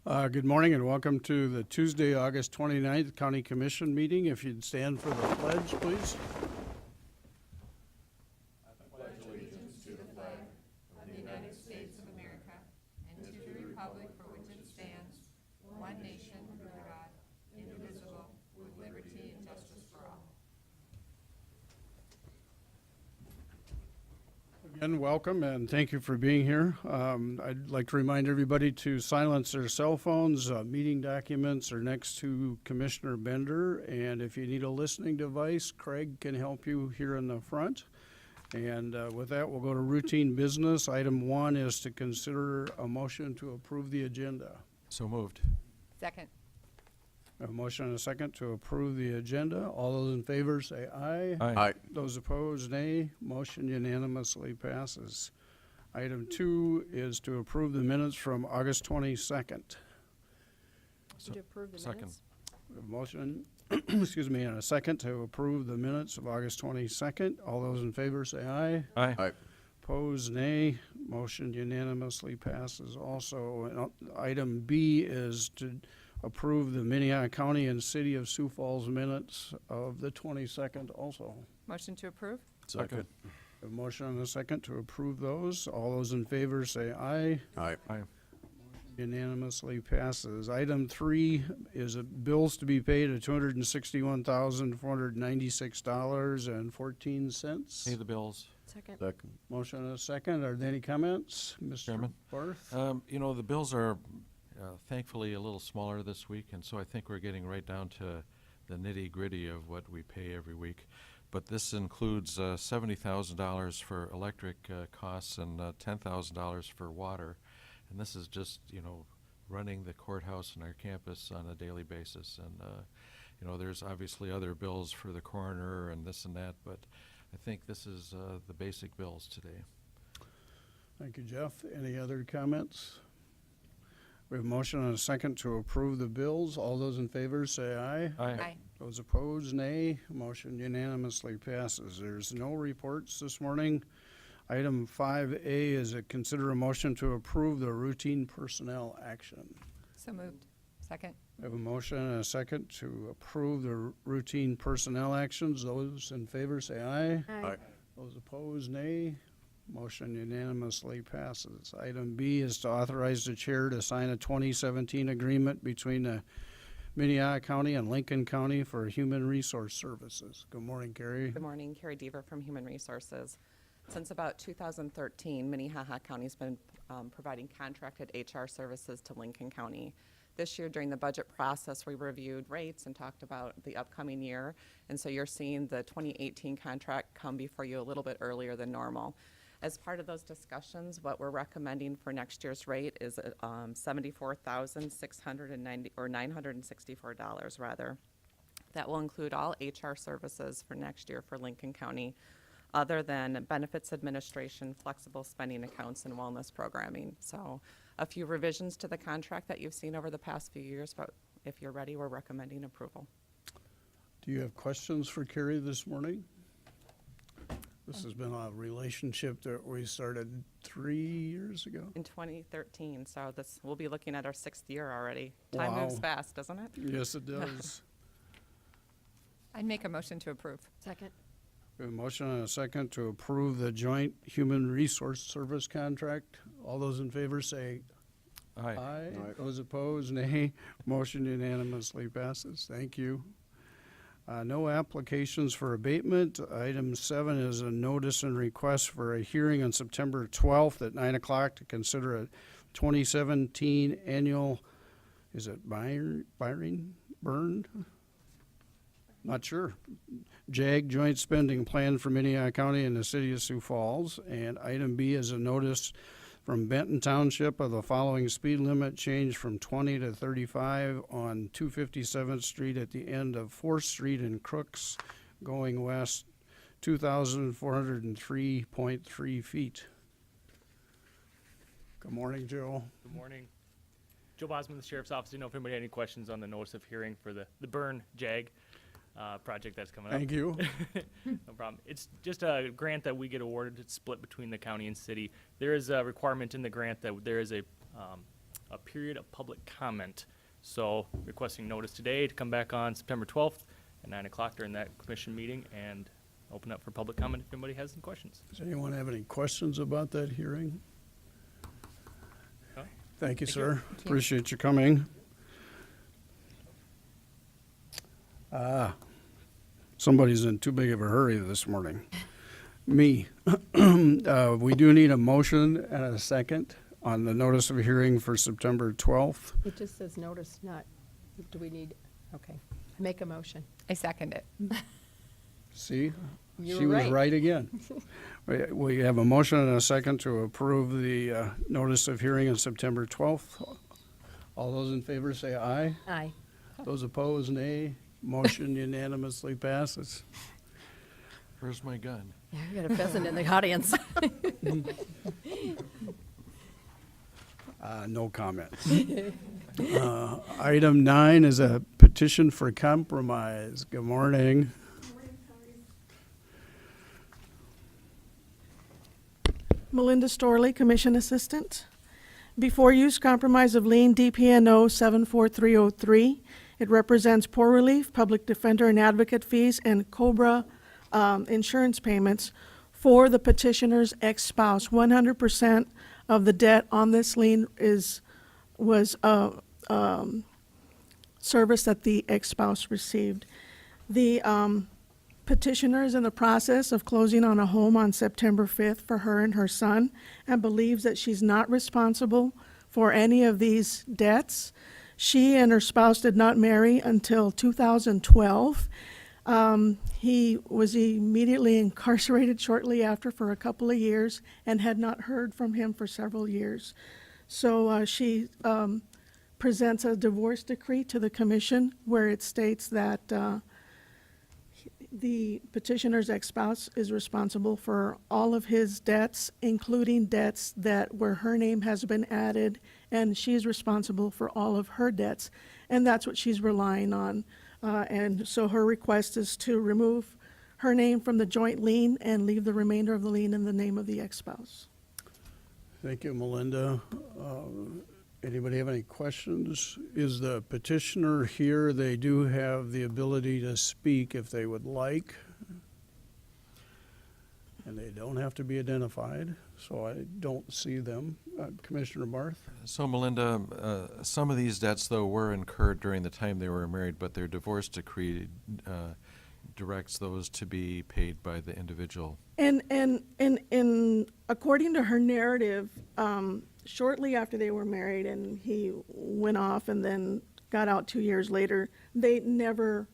Good morning and welcome to the Tuesday, August 29th County Commission meeting. If you'd stand for the pledge, please. I pledge allegiance to the flag of the United States of America and to the republic for which it stands, one nation under God, indivisible, with liberty and justice for all. Again, welcome and thank you for being here. I'd like to remind everybody to silence their cell phones. Meeting documents are next to Commissioner Bender, and if you need a listening device, Craig can help you here in the front. And with that, we'll go to routine business. Item 1 is to consider a motion to approve the agenda. So moved. Second. A motion and a second to approve the agenda. All those in favor say aye. Aye. Those opposed, nay. Motion unanimously passes. Item 2 is to approve the minutes from August 22nd. So, To approve the second. minutes? A motion, excuse me, and a second to approve the minutes of August 22nd. All those in favor say aye. Aye. Opposed, nay. Motion unanimously passes also. And item B is to approve the Minnehaha County and City of Sioux Falls minutes of the 22nd also. Motion to approve? Second. A motion and a second to approve those. All those in favor say aye. Aye. Aye. Unanimously passes. Item 3 is bills to be paid of $261,496.14. Pay the bills. Second. Motion and a second. Are there any comments? Mr. Chairman? Barth? The bills are thankfully a little smaller this week, and so I think we're getting right down to the nitty-gritty of what we pay every week. But this includes $70,000 for electric costs and $10,000 for water. And this is just, running the courthouse and our campus on a daily basis. And, there's obviously other bills for the coroner and this and that, but I think this is the basic bills today. Thank you, Jeff. Any other comments? We have a motion and a second to approve the bills. All those in favor say aye. Aye. Those opposed, nay. Motion unanimously passes. There's no reports this morning. Item 5A is to consider a motion to approve the routine personnel action. So moved. Second. We have a motion and a second to approve the routine personnel actions. Those in favor say aye. Aye. Those opposed, nay. Motion unanimously passes. Item B is to authorize the chair to sign a 2017 agreement between the Minnehaha County and Lincoln County for human resource services. Good morning, Carrie. Good morning, Carrie Deaver from Human Resources. Since about 2013, Minnehaha County's been providing contracted HR services to Lincoln County. This year during the budget process, we reviewed rates and talked about the upcoming year. And so you're seeing the 2018 contract come before you a little bit earlier than normal. As part of those discussions, what we're recommending for next year's rate is $74,690 or $964 rather. That will include all HR services for next year for Lincoln County, other than benefits administration, flexible spending accounts, and wellness programming. So a few revisions to the contract that you've seen over the past few years, but if you're ready, we're recommending approval. Do you have questions for Carrie this morning? This has been a relationship that we started 3 years ago. In 2013, so we'll be looking at our 6th year already. Time Wow. moves fast, doesn't it? Yes, it does. I'd make a motion to approve. Second. We have a motion and a second to approve the joint human resource service contract. All those in favor say Aye. aye. Those opposed, nay. Motion unanimously passes. Thank you. No applications for abatement. Item 7 is a notice and request for a hearing on September 12th at 9 o'clock to consider a 2017 annual, is it burned? Not sure. JAG Joint Spending Plan for Minnehaha County and the City of Sioux Falls. And item B is a notice from Benton Township of the following speed limit change from 20 to 35 on 257th Street at the end of 4th Street in Crooks, going west 2,403.3 feet. Good morning, Joe. Good morning. Joe Bosman, the Sheriff's Office. Didn't know if anybody had any questions on the notice of hearing for the Burn JAG project that's coming up. Thank you. No problem. It's just a grant that we get awarded. It's split between the county and city. There is a requirement in the grant that there is a a period of public comment. So requesting notice today to come back on September 12th at 9 o'clock during that commission meeting and open up for public comment if anybody has any questions. Does anyone have any questions about that hearing? No? Thank you, Thank you. sir. Appreciate you coming. Somebody's in too big of a hurry this morning. Me. We do need a motion and a second on the notice of hearing for September 12th. It just says notice, not, do we need, okay. I make a motion. I second it. See? You She were was right. right again. We have a motion and a second to approve the notice of hearing on September 12th. All those in favor say aye. Aye. Those opposed, nay. Motion unanimously passes. Where's my gun? Yeah, we got a pheasant in the audience. No comments. Item 9 is a petition for compromise. Good morning. Melinda Storley, Commission Assistant. Before use compromise of lien DPNO 74303. It represents poor relief, public defender and advocate fees, and COBRA insurance payments for the petitioner's ex-spouse. 100% of the debt on this lien was service that the ex-spouse received. The petitioner is in the process of closing on a home on September 5th for her and her son and believes that she's not responsible for any of these debts. She and her spouse did not marry until 2012. He was immediately incarcerated shortly after for a couple of years and had not heard from him for several years. So she presents a divorce decree to the commission where it states that the petitioner's ex-spouse is responsible for all of his debts, including debts where her name has been added, and she's responsible for all of her debts. And that's what she's relying on. And so her request is to remove her name from the joint lien and leave the remainder of the lien in the name of the ex-spouse. Thank you, Melinda. Anybody have any questions? Is the petitioner here? They do have the ability to speak if they would like. And they don't have to be identified, so I don't see them. Commissioner Barth? So Melinda, some of these debts, though, were incurred during the time they were married, but their divorce decree directs those to be paid by the individual. And according to her narrative, shortly after they were married and he went off and then got out 2 years later, they never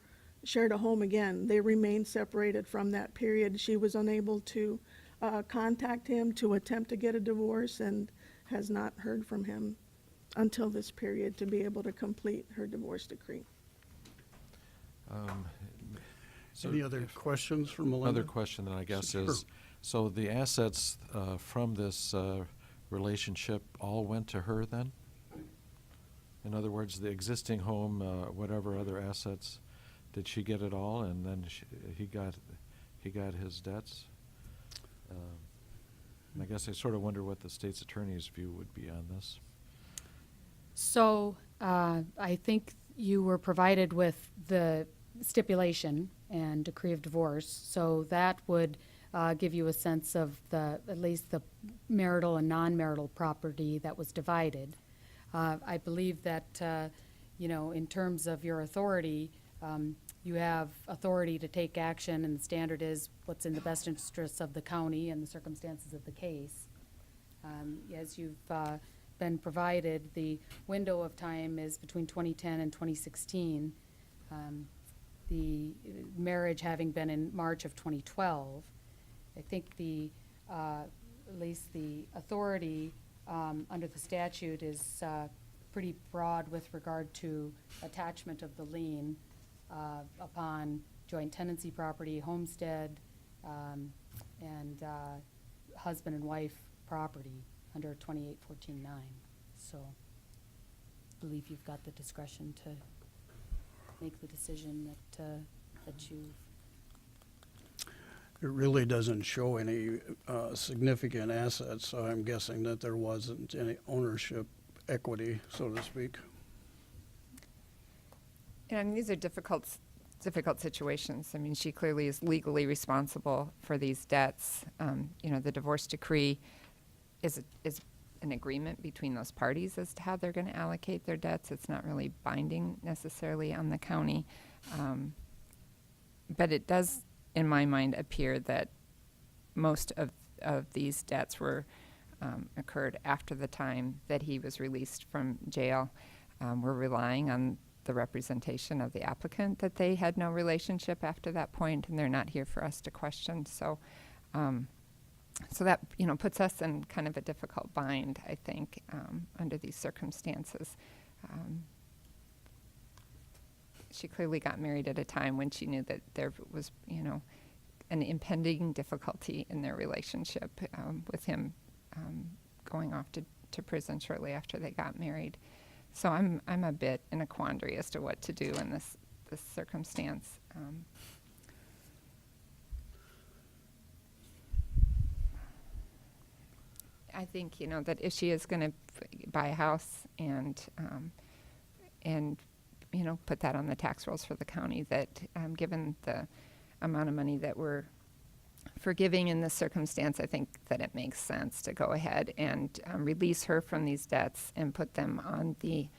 shared a home again. They remained separated from that period. She was unable to contact him to attempt to get a divorce and has not heard from him until this period to be able to complete her divorce decree. So Any other questions for Melinda? Another question then I guess Sure. is, so the assets from this relationship all went to her then? In other words, the existing home, whatever other assets, did she get it all and then he got his debts? And I guess I sort of wonder what the state's attorney's view would be on this. So I think you were provided with the stipulation and decree of divorce, so that would give you a sense of at least the marital and non-marital property that was divided. I believe that, in terms of your authority, you have authority to take action, and the standard is what's in the best interests of the county and the circumstances of the case. As you've been provided, the window of time is between 2010 and 2016. The marriage having been in March of 2012. I think at least the authority under the statute is pretty broad with regard to attachment of the lien upon joint tenancy property, homestead, and husband and wife property under 2814-9. So I believe you've got the discretion to make the decision that you've. It really doesn't show any significant assets, so I'm guessing that there wasn't any ownership equity, so to speak. And I mean, these are difficult situations. I mean, she clearly is legally responsible for these debts. The divorce decree is an agreement between those parties as to how they're going to allocate their debts. It's not really binding necessarily on the county. But it does, in my mind, appear that most of these debts were occurred after the time that he was released from jail. We're relying on the representation of the applicant that they had no relationship after that point, and they're not here for us to question. So that puts us in kind of a difficult bind, I think, under these circumstances. She clearly got married at a time when she knew that there was, an impending difficulty in their relationship, with him going off to prison shortly after they got married. So I'm a bit in a quandary as to what to do in this circumstance. I think that if she is going to buy a house and put that on the tax rolls for the county, that given the amount of money that we're forgiving in this circumstance, I think that it makes sense to go ahead and release her from these debts and put them on the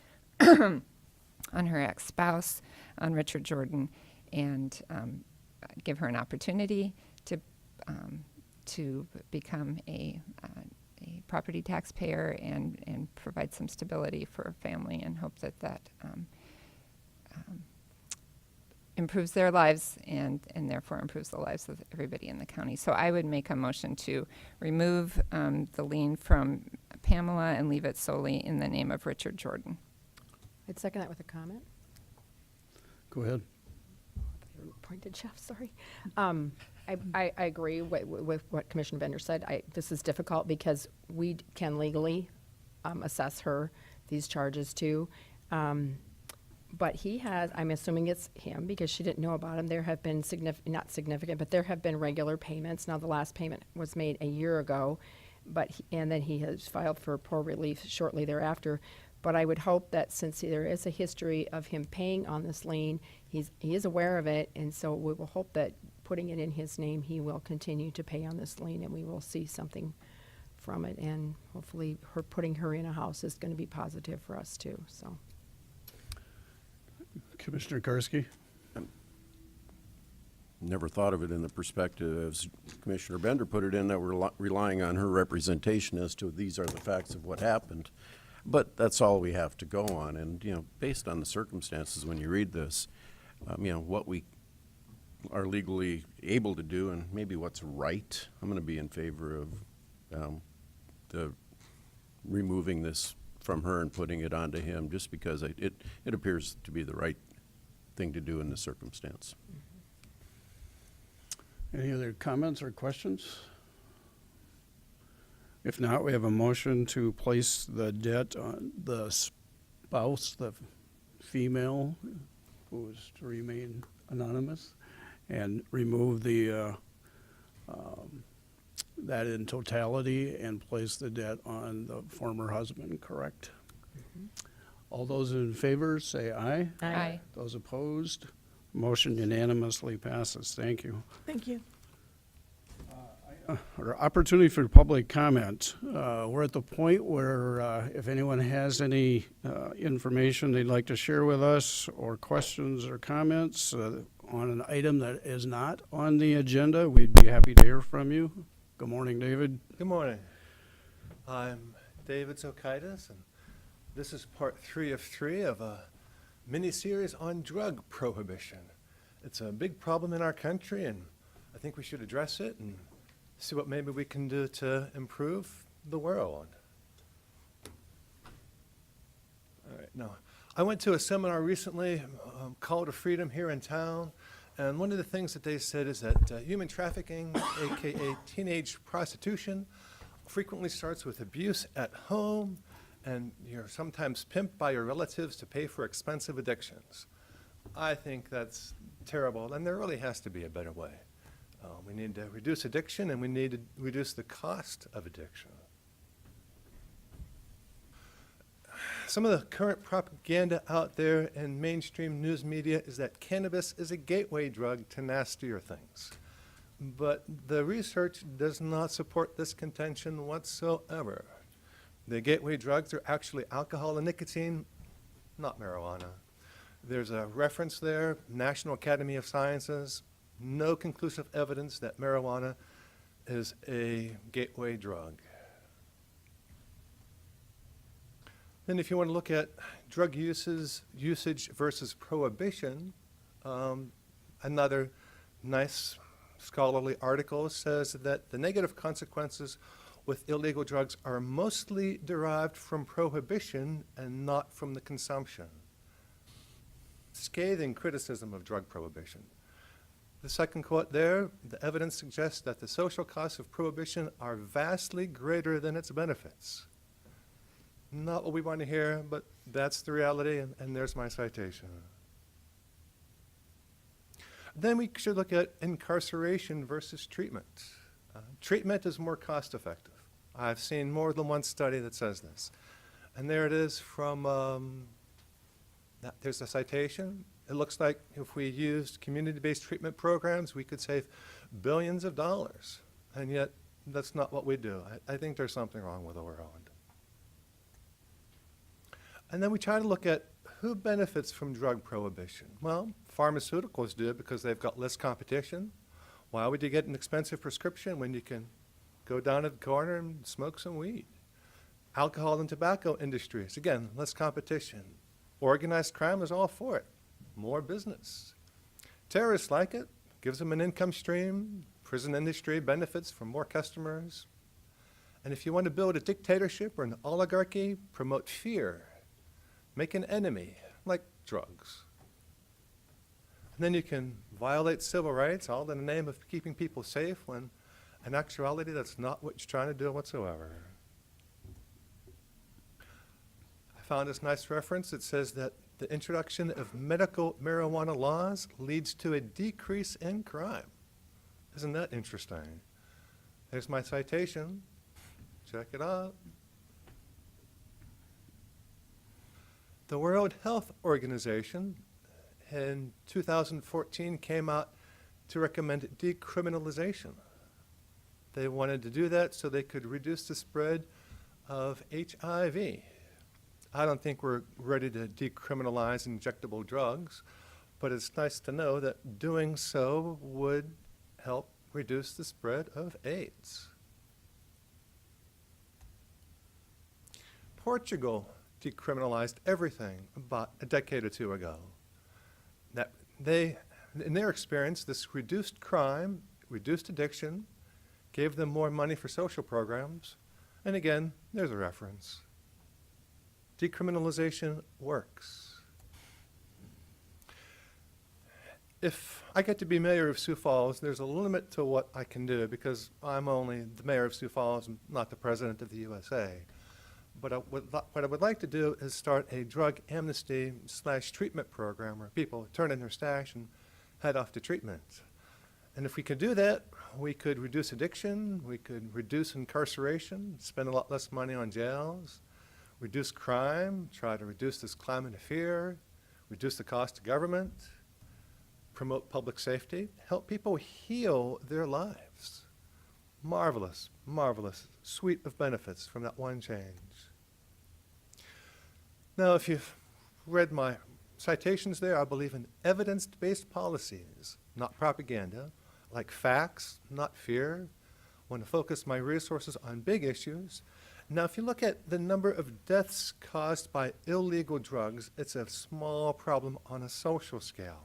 on her ex-spouse, on Richard Jordan, and give her an opportunity to become a property taxpayer and provide some stability for her family, and hope that improves their lives and therefore improves the lives of everybody in the county. So I would make a motion to remove the lien from Pamela and leave it solely in the name of Richard Jordan. I'd second that with a comment. Go ahead. Pointed Jeff, sorry. I agree with what Commissioner Bender said. This is difficult because we can legally assess her these charges too. But he has, I'm assuming it's him because she didn't know about him. There have been not significant, but there have been regular payments. Now the last payment was made a year ago, and then he has filed for poor relief shortly thereafter. But I would hope that since there is a history of him paying on this lien, he is aware of it, and so we will hope that putting it in his name, he will continue to pay on this lien, and we will see something from it. And hopefully, putting her in a house is going to be positive for us too. So, Commissioner Karski? Never thought of it in the perspective, as Commissioner Bender put it in, that we're relying on her representation as to these are the facts of what happened. But that's all we have to go on. And, based on the circumstances when you read this, what we are legally able to do and maybe what's right, I'm going to be in favor of the removing this from her and putting it onto him, just because it appears to be the right thing to do in this circumstance. Any other comments or questions? If not, we have a motion to place the debt on the spouse, the female, who is to remain anonymous, and remove the that in totality and place the debt on the former husband, correct? Mm-hmm. All those in favor say aye. Aye. Those opposed, motion unanimously passes. Thank you. Thank you. Our opportunity for public comment. We're at the point where if anyone has any information they'd like to share with us, or questions or comments on an item that is not on the agenda, we'd be happy to hear from you. Good morning, David. Good morning. I'm David Zokaitis, and this is part 3 of 3 of a mini-series on drug prohibition. It's a big problem in our country, and I think we should address it and see what maybe we can do to improve the world. All right, now, I went to a seminar recently, Call to Freedom, here in town, and one of the things that they said is that human trafficking, aka teenage prostitution, frequently starts with abuse at home, and you're sometimes pimped by your relatives to pay for expensive addictions. I think that's terrible, and there really has to be a better way. We need to reduce addiction, and we need to reduce the cost of addiction. Some of the current propaganda out there in mainstream news media is that cannabis is a gateway drug to nastier things. But the research does not support this contention whatsoever. The gateway drugs are actually alcohol and nicotine, not marijuana. There's a reference there, National Academy of Sciences, no conclusive evidence that marijuana is a gateway drug. Then if you want to look at drug usage versus prohibition, another nice scholarly article says that the negative consequences with illegal drugs are mostly derived from prohibition and not from the consumption. Scathing criticism of drug prohibition. The second quote there, the evidence suggests that the social costs of prohibition are vastly greater than its benefits. Not what we want to hear, but that's the reality, and there's my citation. Then we should look at incarceration versus treatment. Treatment is more cost effective. I've seen more than one study that says this. And there it is from, there's a citation. It looks like if we used community-based treatment programs, we could save billions of dollars. And yet, that's not what we do. I think there's something wrong with the world. And then we try to look at who benefits from drug prohibition. Well, pharmaceuticals do because they've got less competition. Why would you get an expensive prescription when you can go down at the corner and smoke some weed? Alcohol and tobacco industries, again, less competition. Organized crime is all for it. More business. Terrorists like it, gives them an income stream. Prison industry benefits from more customers. And if you want to build a dictatorship or an oligarchy, promote fear. Make an enemy, like drugs. And then you can violate civil rights, all in the name of keeping people safe, when in actuality that's not what you're trying to do whatsoever. I found this nice reference. It says that the introduction of medical marijuana laws leads to a decrease in crime. Isn't that interesting? There's my citation. Check it out. The World Health Organization in 2014 came out to recommend decriminalization. They wanted to do that so they could reduce the spread of HIV. I don't think we're ready to decriminalize injectable drugs, but it's nice to know that doing so would help reduce the spread of AIDS. Portugal decriminalized everything about a decade or two ago. That in their experience, this reduced crime, reduced addiction, gave them more money for social programs, and again, there's a reference. Decriminalization works. If I get to be mayor of Sioux Falls, there's a limit to what I can do because I'm only the mayor of Sioux Falls, not the president of the USA. But what I would like to do is start a drug amnesty / treatment program where people turn in their stash and head off to treatment. And if we could do that, we could reduce addiction, we could reduce incarceration, spend a lot less money on jails, reduce crime, try to reduce this climate of fear, reduce the cost to government, promote public safety, help people heal their lives. Marvelous, marvelous suite of benefits from that one change. Now, if you've read my citations there, I believe in evidence-based policies, not propaganda, like facts, not fear. I want to focus my resources on big issues. Now, if you look at the number of deaths caused by illegal drugs, it's a small problem on a social scale.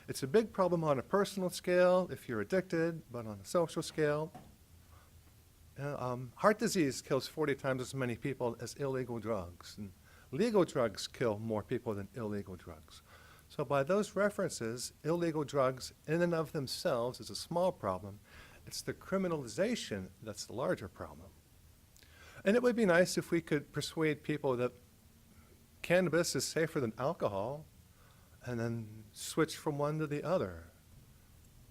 It's a big problem on a personal scale if you're addicted, but on a social scale, heart disease kills 40 times as many people as illegal drugs. And legal drugs kill more people than illegal drugs. So by those references, illegal drugs in and of themselves is a small problem. It's the criminalization that's the larger problem. And it would be nice if we could persuade people that cannabis is safer than alcohol and then switch from one to the other.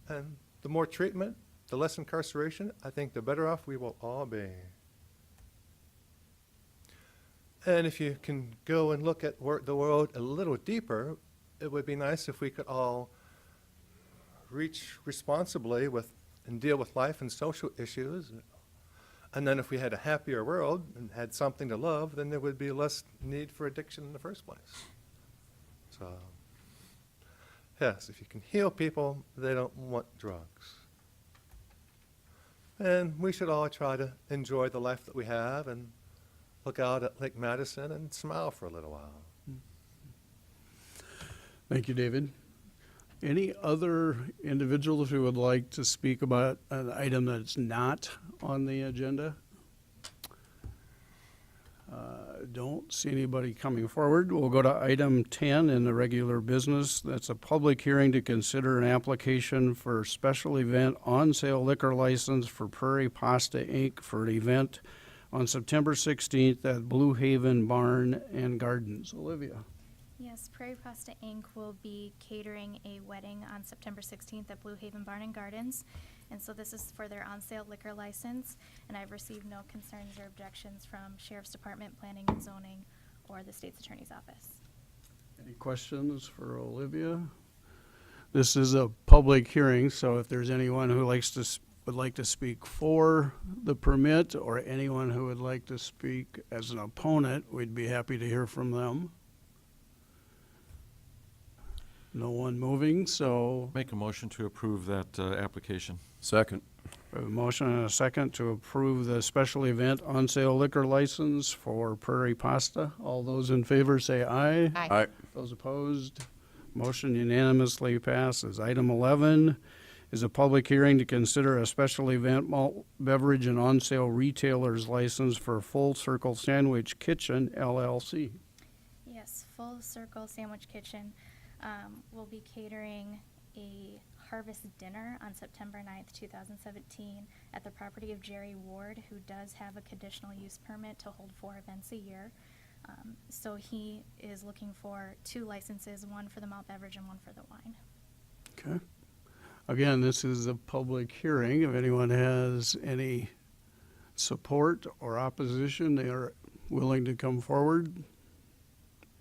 And the more treatment, the less incarceration, I think the better off we will all be. And if you can go and look at the world a little deeper, it would be nice if we could all reach responsibly with and deal with life and social issues. And then if we had a happier world and had something to love, then there would be less need for addiction in the first place. So, yes, if you can heal people, they don't want drugs. And we should all try to enjoy the life that we have and look out at Lake Madison and smile for a little while. Thank you, David. Any other individuals who would like to speak about an item that's not on the agenda? Don't see anybody coming forward. We'll go to item 10 in the regular business. That's a public hearing to consider an application for special event on-sale liquor license for Prairie Pasta Inc. for an event on September 16th at Blue Haven Barn and Gardens. Olivia. Yes, Prairie Pasta Inc. will be catering a wedding on September 16th at Blue Haven Barn and Gardens. And so this is for their on-sale liquor license, and I've received no concerns or objections from Sheriff's Department, Planning and Zoning, or the State's Attorney's Office. Any questions for Olivia? This is a public hearing, so if there's anyone who would like to speak for the permit, or anyone who would like to speak as an opponent, we'd be happy to hear from them. No one moving, so Make a motion to approve that application. Second. we have a motion and a second to approve the special event on-sale liquor license for Prairie Pasta. All those in favor say aye. Aye. Those opposed, motion unanimously passes. Item 11 is a public hearing to consider a special event malt beverage and on-sale retailer's license for Full Circle Sandwich Kitchen LLC. Yes, Full Circle Sandwich Kitchen will be catering a harvest dinner on September 9th, 2017 at the property of Jerry Ward, who does have a conditional use permit to hold 4 events a year. So he is looking for 2 licenses, one for the malt beverage and one for the wine. Okay. Again, this is a public hearing. If anyone has any support or opposition, they are willing to come forward.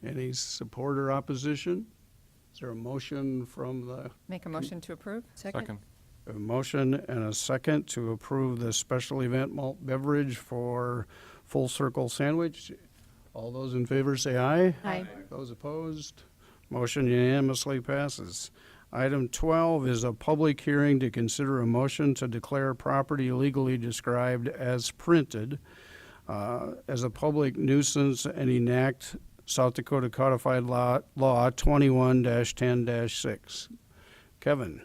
Any support or opposition? Is there a motion from the, Make a motion to approve? Second. a motion and a second to approve the special event malt beverage for Full Circle Sandwich? All those in favor say aye. Aye. Those opposed? Motion unanimously passes. Item 12 is a public hearing to consider a motion to declare property legally described as printed as a public nuisance and enact South Dakota Codified Law 21-10-6. Kevin.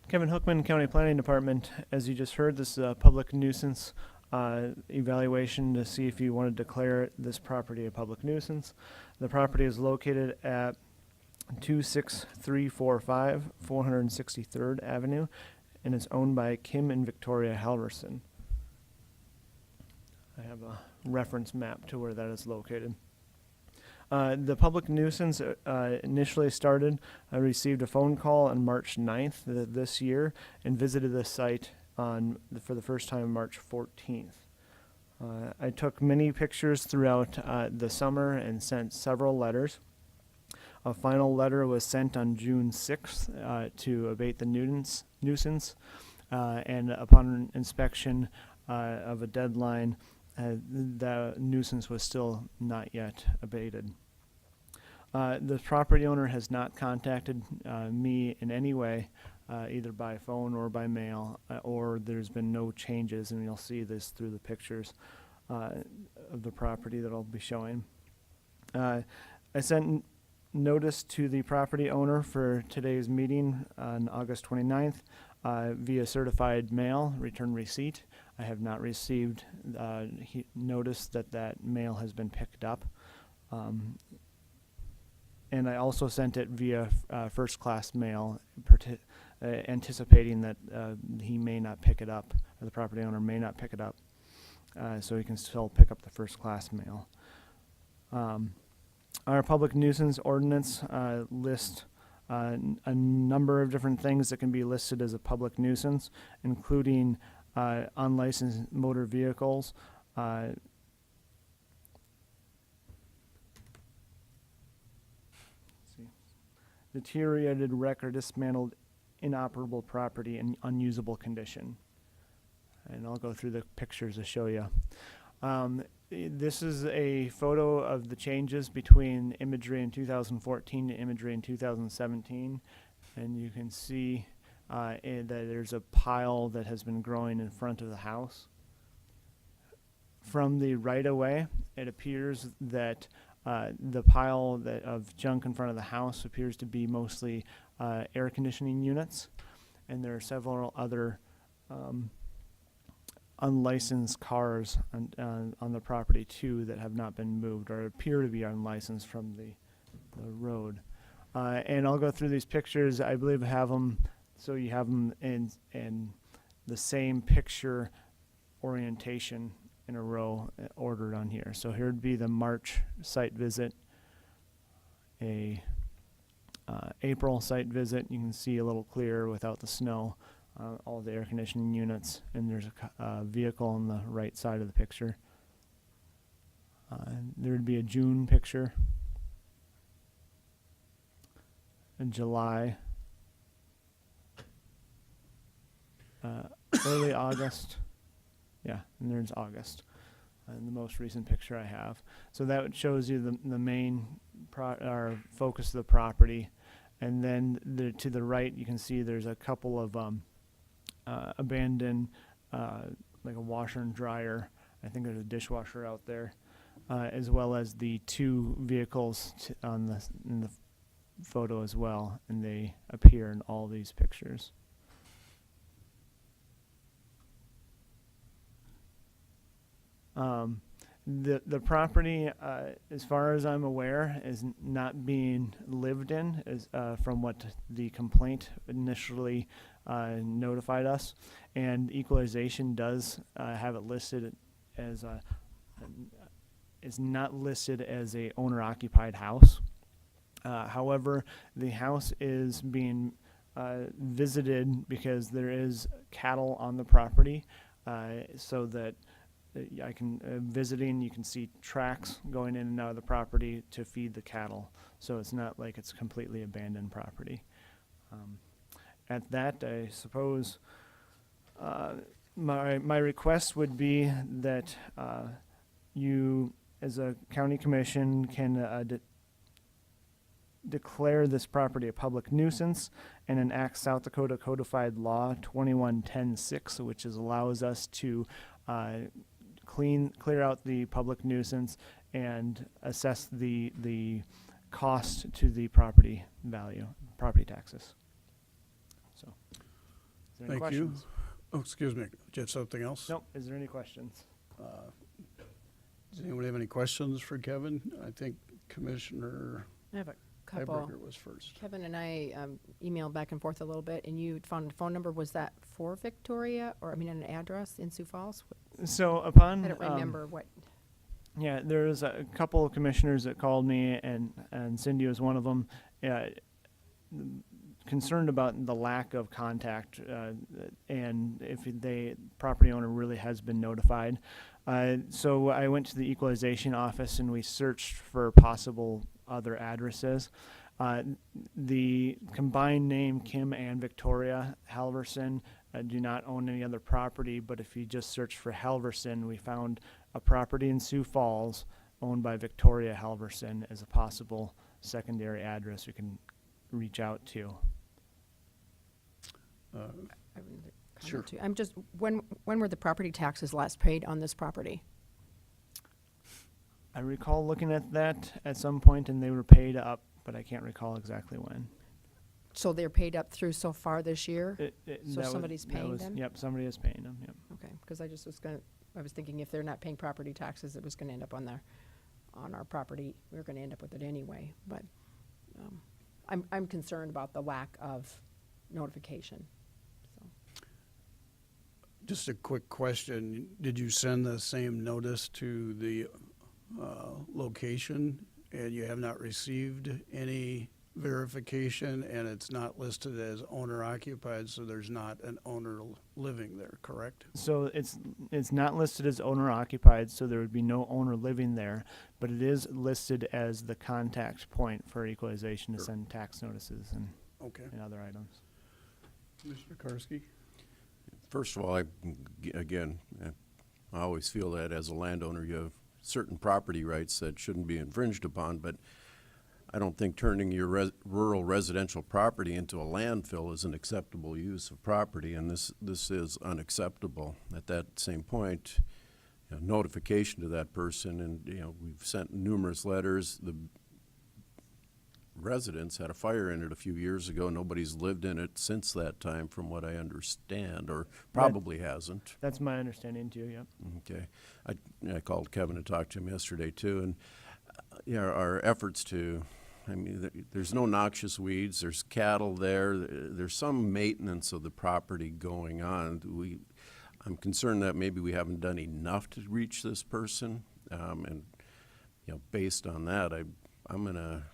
Kevin Hookman, County Planning Department. As you just heard, this is a public nuisance evaluation to see if you want to declare this property a public nuisance. The property is located at 26345 463rd Avenue, and it's owned by Kim and Victoria Halverson. I have a reference map to where that is located. The public nuisance initially started. I received a phone call on March 9th this year and visited the site for the first time March 14th. I took many pictures throughout the summer and sent several letters. A final letter was sent on June 6th to abate the nuisance, and upon inspection of a deadline, the nuisance was still not yet abated. The property owner has not contacted me in any way, either by phone or by mail, or there's been no changes, and you'll see this through the pictures of the property that I'll be showing. I sent notice to the property owner for today's meeting on August 29th via certified mail, return receipt. I have not received notice that mail has been picked up. And I also sent it via first-class mail, anticipating that he may not pick it up, or the property owner may not pick it up, so he can still pick up the first-class mail. Our public nuisance ordinance lists a number of different things that can be listed as a public nuisance, including unlicensed motor vehicles, deteriorated wreck or dismantled inoperable property in unusable condition. And I'll go through the pictures to show you. This is a photo of the changes between imagery in 2014 to imagery in 2017. And you can see that there's a pile that has been growing in front of the house. From the right-of-way, it appears that the pile of junk in front of the house appears to be mostly air conditioning units. And there are several other unlicensed cars on the property too that have not been moved or appear to be unlicensed from the road. And I'll go through these pictures. I believe I have them, so you have them in the same picture orientation in a row ordered on here. So here would be the March site visit, a April site visit. You can see a little clearer without the snow. All the air conditioning units, and there's a vehicle on the right side of the picture. There would be a June picture, in July, early August, yeah, and there's August, and the most recent picture I have. So that shows you the main focus of the property, and then to the right you can see there's a couple of abandoned, like a washer and dryer. I think there's a dishwasher out there, as well as the two vehicles in the photo as well, and they appear in all these pictures. The property, as far as I'm aware, is not being lived in, from what the complaint initially notified us, and equalization does have it listed as is not listed as a owner-occupied house. However, the house is being visited because there is cattle on the property, so that I can visiting. You can see tracks going in and out of the property to feed the cattle, so it's not like it's completely abandoned property. At that, I suppose my request would be that you, as a county commission, can declare this property a public nuisance and enact South Dakota Codified Law 2110-6, which allows us to clear out the public nuisance and assess the cost to the property value, property taxes. So, is there any Thank you. questions? Oh, excuse me, did you have something else? Nope. Is there any questions? Does anyone have any questions for Kevin? I think Commissioner I have a couple. Heiberger was first. Kevin and I emailed back and forth a little bit, and you found a phone number. Was that for Victoria, or an address in Sioux Falls? So upon I don't remember what. Yeah, there's a couple of commissioners that called me, and Cindy was one of them, concerned about the lack of contact, and if the property owner really has been notified. So I went to the equalization office and we searched for possible other addresses. The combined name Kim and Victoria Halverson do not own any other property, but if you just search for Halverson, we found a property in Sioux Falls owned by Victoria Halverson as a possible secondary address we can reach out to. Sure. I'm just, when were the property taxes last paid on this property? I recall looking at that at some point, and they were paid up, but I can't recall exactly when. So they're paid up through so far this year? So That somebody's paying them? Yep, somebody is paying them, yep. Okay, because I was thinking if they're not paying property taxes, it was gonna end up on our property. We were gonna end up with it anyway, but, I'm concerned about the lack of notification, so. Just a quick question. Did you send the same notice to the location, and you have not received any verification, and it's not listed as owner occupied, so there's not an owner living there, correct? So it's not listed as owner occupied, so there would be no owner living there, but it is listed as the contact point for equalization to send tax notices Okay. and other items. Mr. Karski? First of all, again, I always feel that as a landowner, you have certain property rights that shouldn't be infringed upon, but I don't think turning your rural residential property into a landfill is an acceptable use of property, and this is unacceptable. At that same point, notification to that person, and we've sent numerous letters. The residents had a fire in it a few years ago. Nobody's lived in it since that time, from what I understand, or probably hasn't. That's my understanding too, yep. Okay. I called Kevin to talk to him yesterday too, and our efforts to, there's no noxious weeds, there's cattle there, there's some maintenance of the property going on. I'm concerned that maybe we haven't done enough to reach this person, and based on that, I'm gonna,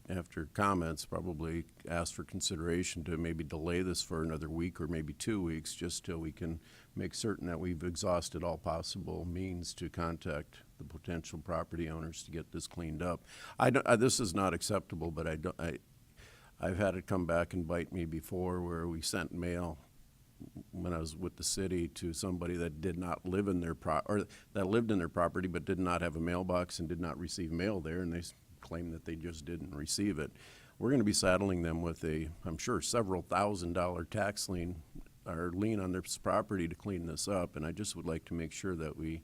after comments, probably ask for consideration to maybe delay this for another week or maybe 2 weeks, just till we can make certain that we've exhausted all possible means to contact the potential property owners to get this cleaned up. This is not acceptable, but I've had it come back and bite me before, where we sent mail when I was with the city to somebody that did not live in their that lived in their property but did not have a mailbox and did not receive mail there, and they claim that they just didn't receive it. We're going to be saddling them with I'm sure, several $1,000 tax lien or lien on their property to clean this up, and I just would like to make sure that we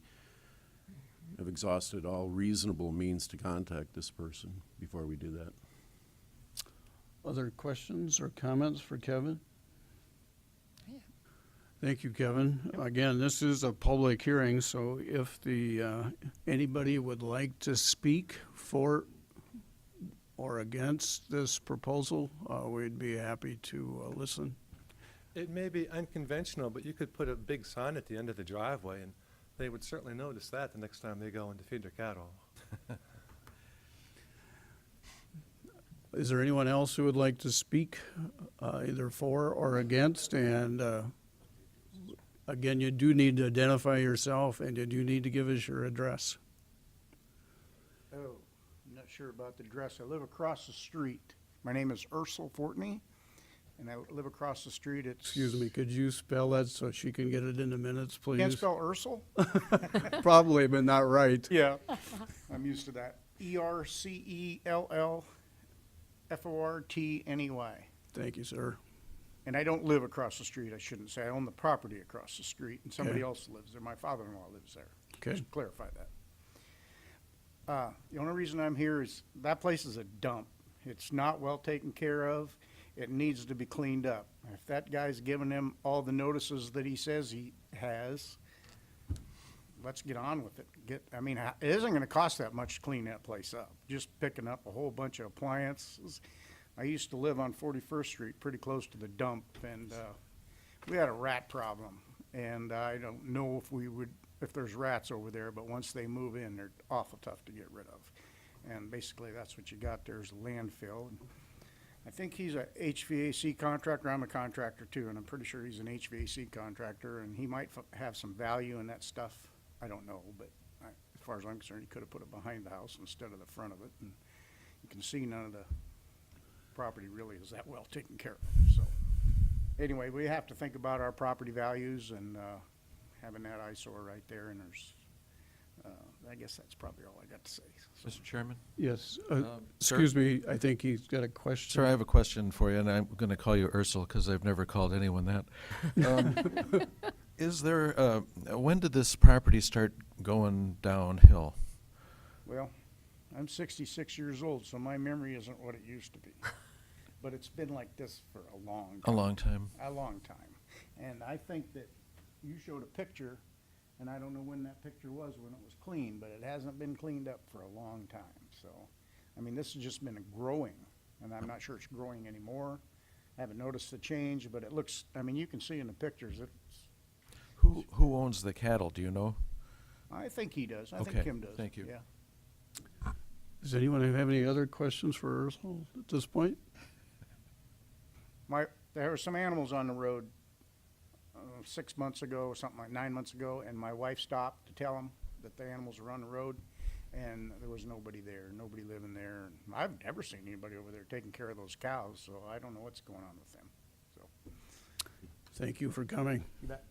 have exhausted all reasonable means to contact this person before we do that. Other questions or comments for Kevin? Thank you, Kevin. Again, this is a public hearing, so if anybody would like to speak for or against this proposal, we'd be happy to listen. It may be unconventional, but you could put a big sign at the end of the driveway, and they would certainly notice that the next time they go in to feed their cattle. Is there anyone else who would like to speak either for or against? And again, you do need to identify yourself, and you do need to give us your address. Oh, I'm not sure about the address. I live across the street. My name is Ursel Fortney, and I live across the street. Excuse me, could you spell that so she can get it in the minutes, please? Can't spell Ursel? Probably, but not right. Yeah, I'm used to that. Ercellfortney. Thank you, sir. And I don't live across the street, I shouldn't say. I own the property across the street, and somebody else lives there. My father-in-law lives there. Okay. Just to clarify that. The only reason I'm here is that place is a dump. It's not well taken care of. It needs to be cleaned up. If that guy's giving him all the notices that he says he has, let's get on with it. It isn't going to cost that much to clean that place up. Just picking up a whole bunch of appliances. I used to live on 41st Street, pretty close to the dump, and we had a rat problem. And I don't know if there's rats over there, but once they move in, they're awful tough to get rid of. And basically, that's what you got there is a landfill. And I think he's a HVAC contractor. I'm a contractor too, and I'm pretty sure he's an HVAC contractor, and he might have some value in that stuff. I don't know, but as far as I'm concerned, he could have put it behind the house instead of the front of it. And you can see none of the property really is that well taken care of. So anyway, we have to think about our property values and having that eyesore right there, and there's I guess that's probably all I got to say. So. Mr. Chairman? Yes. Sir? Excuse me, I think he's got a question. Sir, I have a question for you, and I'm going to call you Ursel because I've never called anyone that. Is there, when did this property start going downhill? Well, I'm 66 years old, so my memory isn't what it used to be. But it's been like this for a long time. A long time. A long time. And I think that you showed a picture, and I don't know when that picture was when it was clean, but it hasn't been cleaned up for a long time. So, this has just been growing, and I'm not sure it's growing anymore. I haven't noticed the change, but it looks, you can see in the pictures, Who owns the cattle, do you know? I think he does. I Okay, think Kim does. thank you. Yeah. Does anyone have any other questions for Ursula at this point? There were some animals on the road 6 months ago, something like 9 months ago, and my wife stopped to tell them that the animals were on the road, and there was nobody there, nobody living there. And I've never seen anybody over there taking care of those cows, so I don't know what's going on with them. So, Thank you for coming. you bet.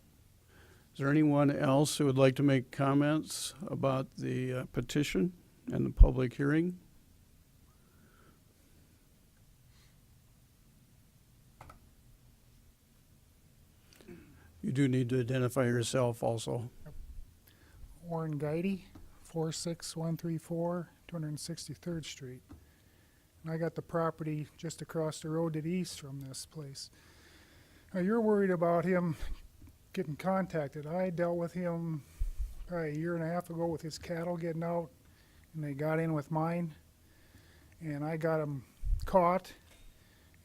Is there anyone else who would like to make comments about the petition and the public hearing? You do need to identify yourself also. Warren Guidey, 46134, 263rd Street. And I got the property just across the road to the east from this place. Now, you're worried about him getting contacted. I dealt with him probably a year and a half ago with his cattle getting out, and they got in with mine. And I got him caught,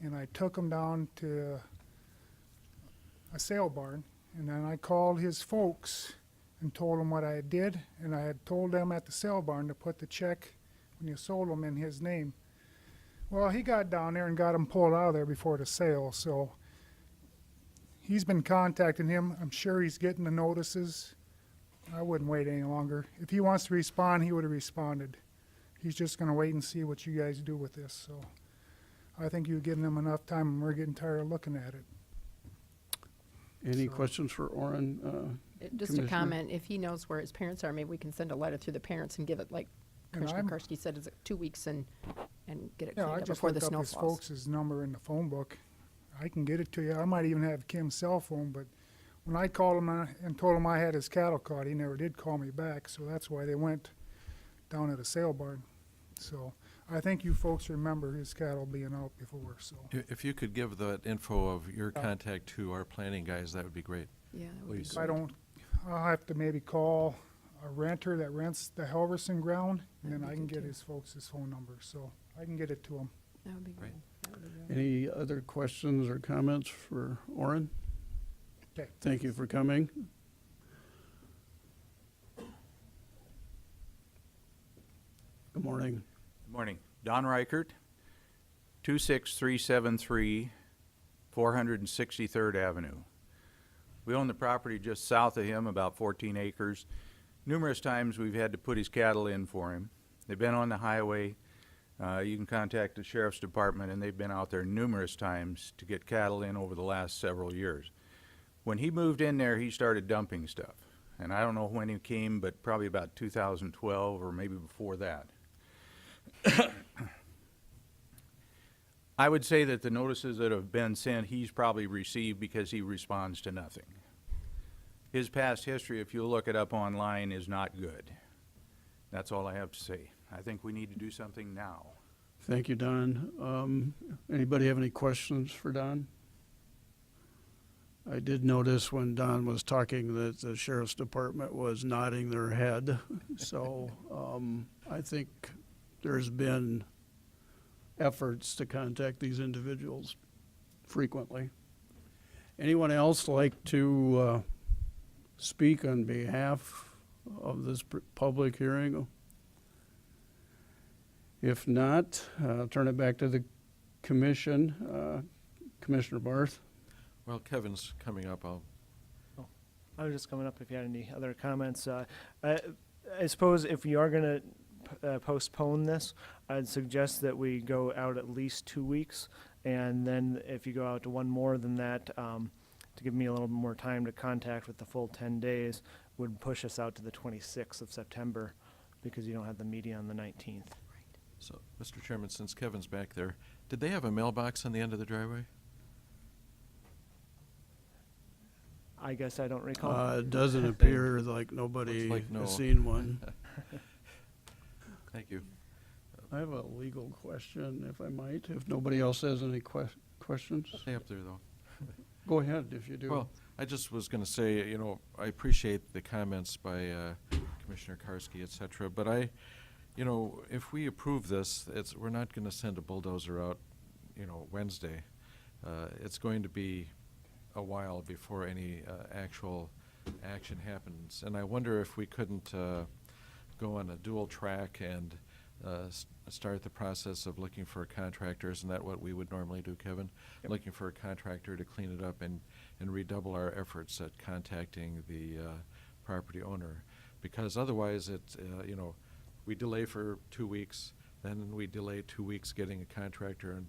and I took him down to a sale barn, and then I called his folks and told them what I did, and I had told them at the sale barn to put the check when you sold them in his name. Well, he got down there and got him pulled out of there before the sale, so he's been contacting him. I'm sure he's getting the notices. I wouldn't wait any longer. If he wants to respond, he would have responded. He's just going to wait and see what you guys do with this, so I think you've given him enough time, and we're getting tired of looking at it. Any So- questions for Orrin? Just a Commissioner? comment, if he knows where his parents are, maybe we can send a letter through the parents and give it, like And Commissioner I'm- Karski said, is it 2 weeks and get it Yeah, cleaned I up just before the looked snow up his falls. folks' number in the phone book. I can get it to you. I might even have Kim's cell phone, but when I called him and told him I had his cattle caught, he never did call me back, so that's why they went down at a sale barn. So I think you folks remember his cattle being out before, so. If you could give that info of your contact to our planning guys, that would be great. Yeah, that would be Please. I don't, I'll have to maybe call a renter that rents the Halverson ground, and then That'd I be can good get too. his folks' phone number, so I can get it to him. That would be Right. good. That would be good. Any other questions or comments for Orrin? 'Kay. Thank you for coming. Good morning. Good morning. Don Reichert, 26373 463rd Avenue. We own the property just south of him, about 14 acres. Numerous times we've had to put his cattle in for him. They've been on the highway. You can contact the sheriff's department, and they've been out there numerous times to get cattle in over the last several years. When he moved in there, he started dumping stuff. And I don't know when he came, but probably about 2012 or maybe before that. I would say that the notices that have been sent, he's probably received because he responds to nothing. His past history, if you look it up online, is not good. That's all I have to say. I think we need to do something now. Thank you, Don. Anybody have any questions for Don? I did notice when Don was talking that the sheriff's department was nodding their head. So I think there's been efforts to contact these individuals frequently. Anyone else like to speak on behalf of this public hearing? If not, I'll turn it back to the commission. Commissioner Barth. Well, Kevin's coming up. I was just coming up if you had any other comments. I suppose if you are going to postpone this, I'd suggest that we go out at least 2 weeks, and then if you go out to one more than that, to give me a little more time to contact with the full 10 days, would push us out to the 26th of September, because you don't have the meeting on the 19th. So, Mr. Chairman, since Kevin's back there, did they have a mailbox on the end of the driveway? I guess I don't recall. It doesn't appear like nobody Looks like no. has seen one. Thank you. I have a legal question, if I might, if nobody else has any questions. Stay up there, though. Go ahead if you do. Well, I just was going to say, I appreciate the comments by Commissioner Karski, et cetera, but if we approve this, we're not going to send a bulldozer out, Wednesday. It's going to be a while before any actual action happens. And I wonder if we couldn't go on a dual track and start the process of looking for contractors. Isn't that what we would normally do, Kevin? Yep. Looking for a contractor to clean it up and redouble our efforts at contacting the property owner. Because otherwise, we delay for 2 weeks, then we delay 2 weeks getting a contractor, and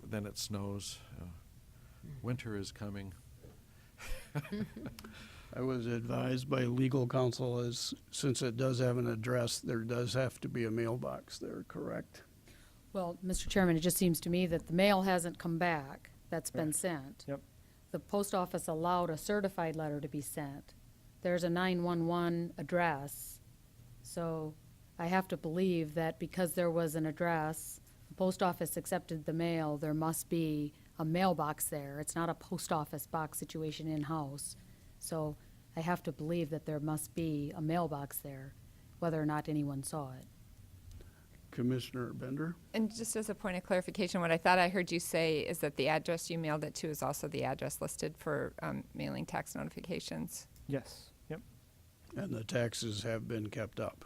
then it snows. Winter is coming. I was advised by legal counsel since it does have an address, there does have to be a mailbox there, correct? Well, Mr. Chairman, it just seems to me that the mail hasn't come back that's been sent. Yep. The post office allowed a certified letter to be sent. There's a 911 address, so I have to believe that because there was an address, the post office accepted the mail, there must be a mailbox there. It's not a post office box situation in-house. So I have to believe that there must be a mailbox there, whether or not anyone saw it. Commissioner Bender? And just as a point of clarification, what I thought I heard you say is that the address you mailed it to is also the address listed for mailing tax notifications. Yes, yep, And the taxes have been kept up,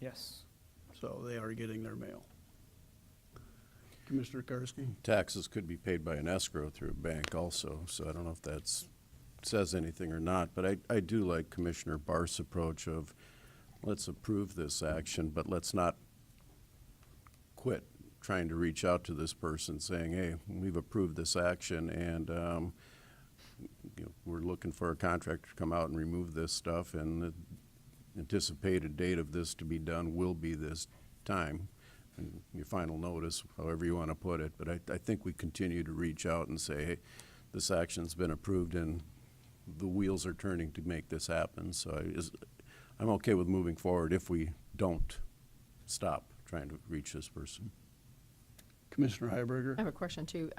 yes. so they are getting their mail. Commissioner Karski? Taxes could be paid by an escrow through a bank also, so I don't know if that says anything or not, but I do like Commissioner Barth's approach of, let's approve this action, but let's not quit trying to reach out to this person saying, hey, we've approved this action, and we're looking for a contractor to come out and remove this stuff, and the anticipated date of this to be done will be this time, and your final notice, however you want to put it. But I think we continue to reach out and say, hey, this action's been approved and the wheels are turning to make this happen. So I'm okay with moving forward if we don't stop trying to reach this person. Commissioner Heiberger? I have a question too.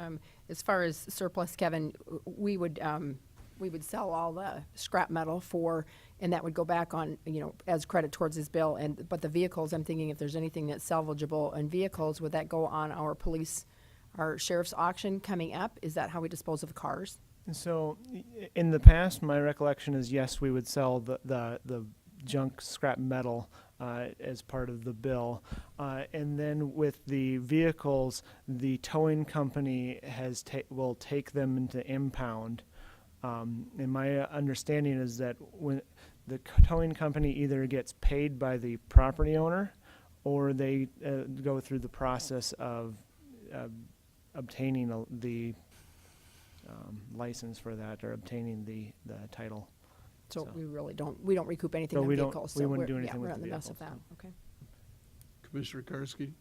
As far as surplus, Kevin, we would sell all the scrap metal and that would go back on, as credit towards his bill. But the vehicles, I'm thinking if there's anything that's salvageable in vehicles, would that go on our sheriff's auction coming up? Is that how we dispose of cars? And so, in the past, my recollection is yes, we would sell the junk scrap metal as part of the bill. And then with the vehicles, the towing company will take them into impound. And my understanding is that when the towing company either gets paid by the property owner or they go through the process of obtaining the license for that or obtaining the title. So we really don't recoup anything No, on we don't- vehicles. we So wouldn't do anything we're with not in the the mess of vehicles, that. Okay. Commissioner Karski?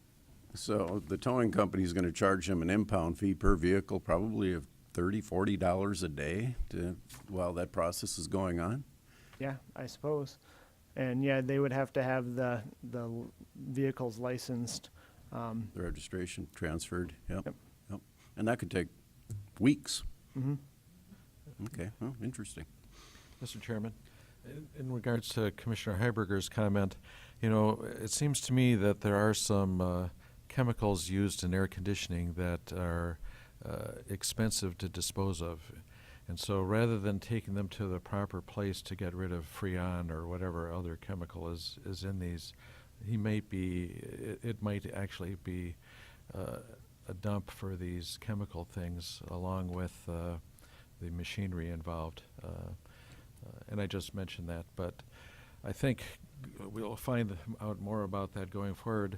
So the towing company's going to charge him an impound fee per vehicle, probably of $30, $40 a day while that process is going on? Yeah, I suppose. And yeah, they would have to have the vehicles licensed. The registration transferred, yep. Yep. And that could take weeks. Mm-hmm. Okay, well, interesting. Mr. Chairman, in regards to Commissioner Heiberger's comment, it seems to me that there are some chemicals used in air conditioning that are expensive to dispose of. And so rather than taking them to the proper place to get rid of Freon or whatever other chemical is in these, it might actually be a dump for these chemical things along with the machinery involved. And I just mentioned that, but I think we'll find out more about that going forward.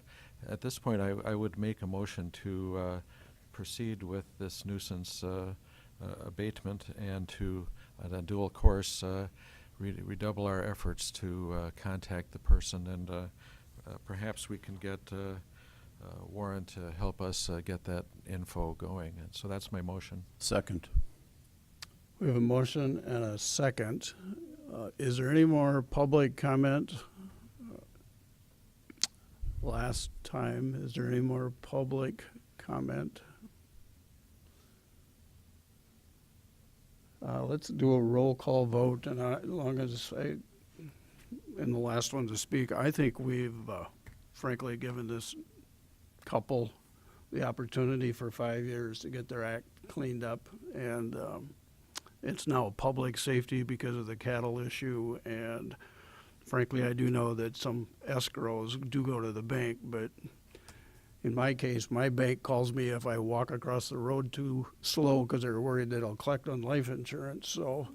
At this point, I would make a motion to proceed with this nuisance abatement and to, on a dual course, redouble our efforts to contact the person, and perhaps we can get Warren to help us get that info going. And so that's my motion. Second. We have a motion and a second. Is there any more public comment? Last time, is there any more public comment? Let's do a roll call vote, and as long as in the last one to speak, I think we've frankly given this couple the opportunity for 5 years to get their act cleaned up, and it's now public safety because of the cattle issue, and Frankly, I do know that some escrows do go to the bank, but in my case, my bank calls me if I walk across the road too slow because they're worried that I'll collect on life insurance, so,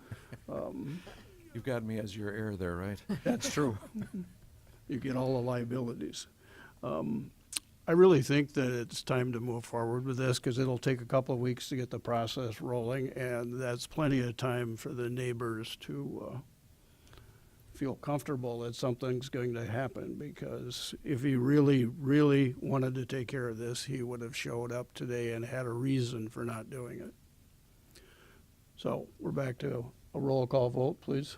You've got me as your heir there, right? that's true. You get all the liabilities. I really think that it's time to move forward with this because it'll take a couple of weeks to get the process rolling, and that's plenty of time for the neighbors to feel comfortable that something's going to happen, because if he really, really wanted to take care of this, he would have showed up today and had a reason for not doing it. So we're back to a roll call vote, please.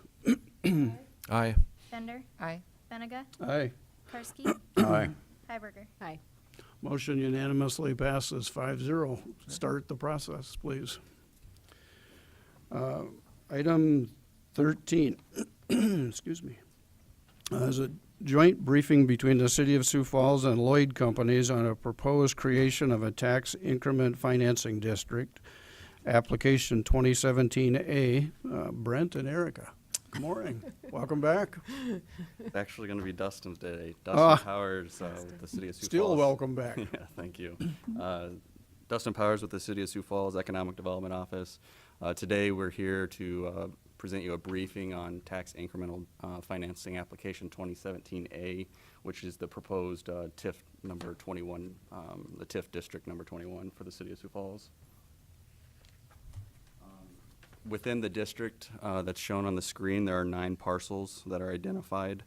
Aye. Bender, Aye. Benega, Aye. Karski, Aye. Hiberger. Aye. Motion unanimously passes 5-0. Start the process, please. Item 13, excuse me, is a joint briefing between the City of Sioux Falls and Lloyd Companies on a proposed creation of a tax increment financing district, application 2017A. Brent and Erica, good morning. Welcome back. It's actually going to be Dustin's day. Ah. Dustin Powers with the City of Sioux Still Falls. welcome back. Yeah, thank you. Dustin Powers with the City of Sioux Falls Economic Development Office. Today we're here to present you a briefing on tax incremental financing application 2017A, which is the proposed TIF number 21, the TIF district number 21 for the City of Sioux Falls. Within the district that's shown on the screen, there are 9 parcels that are identified.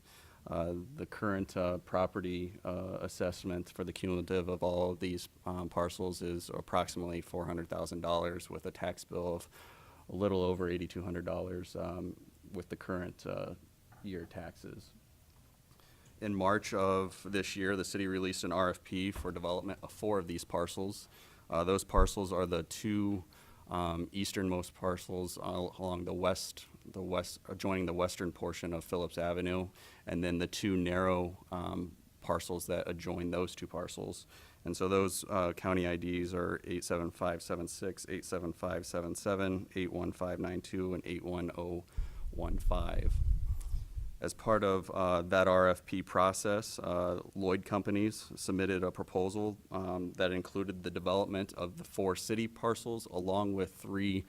The current property assessment for the cumulative of all of these parcels is approximately $400,000 with a tax bill of a little over $8,200 with the current year taxes. In March of this year, the city released an RFP for development of 4 of these parcels. Those parcels are the 2 easternmost parcels along the west, adjoining the western portion of Phillips Avenue, and then the 2 narrow parcels that adjoin those 2 parcels. And so those county IDs are 87576, 87577, 81592, and 81015. As part of that RFP process, Lloyd Companies submitted a proposal that included the development of the 4 city parcels along with 3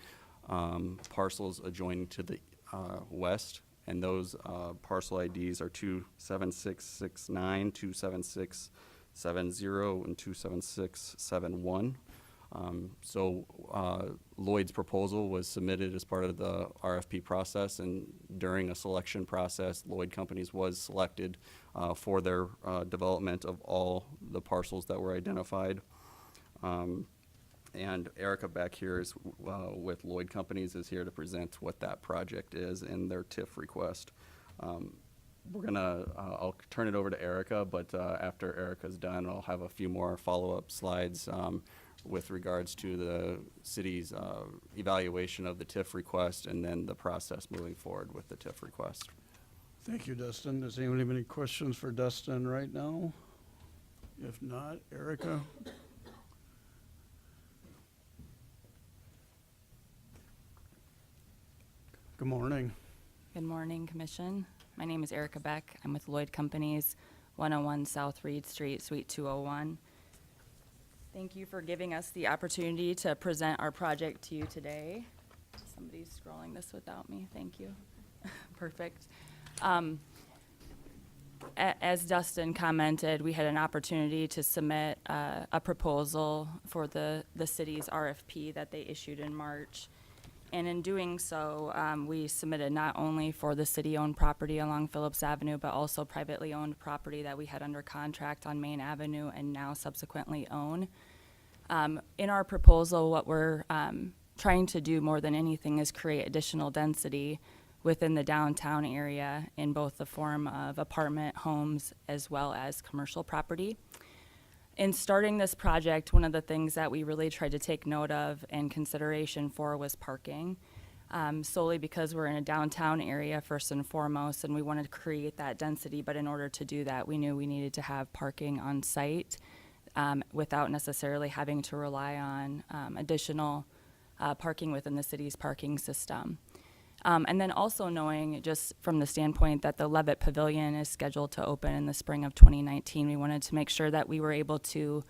parcels adjoining to the west. And those parcel IDs are 27669, 27670, and 27671. Lloyd's proposal was submitted as part of the RFP process, and during a selection process, Lloyd Companies was selected for their development of all the parcels that were identified. And Erica back here is with Lloyd Companies is here to present what that project is and their TIF request. I'll turn it over to Erica, but after Erica's done, I'll have a few more follow-up slides with regards to the city's evaluation of the TIF request and then the process moving forward with the TIF request. Thank you, Dustin. Does anyone have any questions for Dustin right now? If not, Erica? Good morning. Good morning, Commission. My name is Erica Beck. I'm with Lloyd Companies, 101 South Reed Street, Suite 201. Thank you for giving us the opportunity to present our project to you today. Somebody's scrolling this without me. Thank you. Perfect. As Dustin commented, we had an opportunity to submit a proposal for the city's RFP that they issued in March. And in doing so, we submitted not only for the city-owned property along Phillips Avenue, but also privately owned property that we had under contract on Main Avenue and now subsequently own. In our proposal, what we're trying to do more than anything is create additional density within the downtown area in both the form of apartment homes as well as commercial property. In starting this project, one of the things that we really tried to take note of and consideration for was parking, solely because we're in a downtown area first and foremost, and we wanted to create that density, but in order to do that, we knew we needed to have parking on site without necessarily having to rely on additional parking within the city's parking system. And then also knowing, just from the standpoint that the Levitt Pavilion is scheduled to open in the spring of 2019, we wanted to make sure that we were able to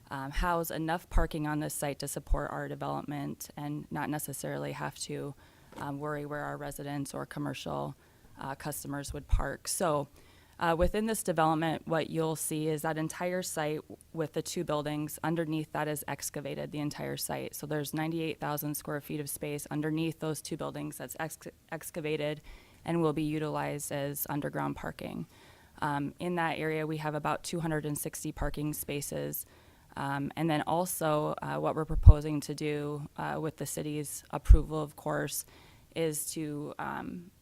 house enough parking on this site to support our development and not necessarily have to worry where our residents or commercial customers would park. So within this development, what you'll see is that entire site with the two buildings. Underneath that is excavated, the entire site. So there's 98,000 square feet of space underneath those two buildings that's excavated and will be utilized as underground parking. In that area, we have about 260 parking spaces. And then also what we're proposing to do with the city's approval, of course, is to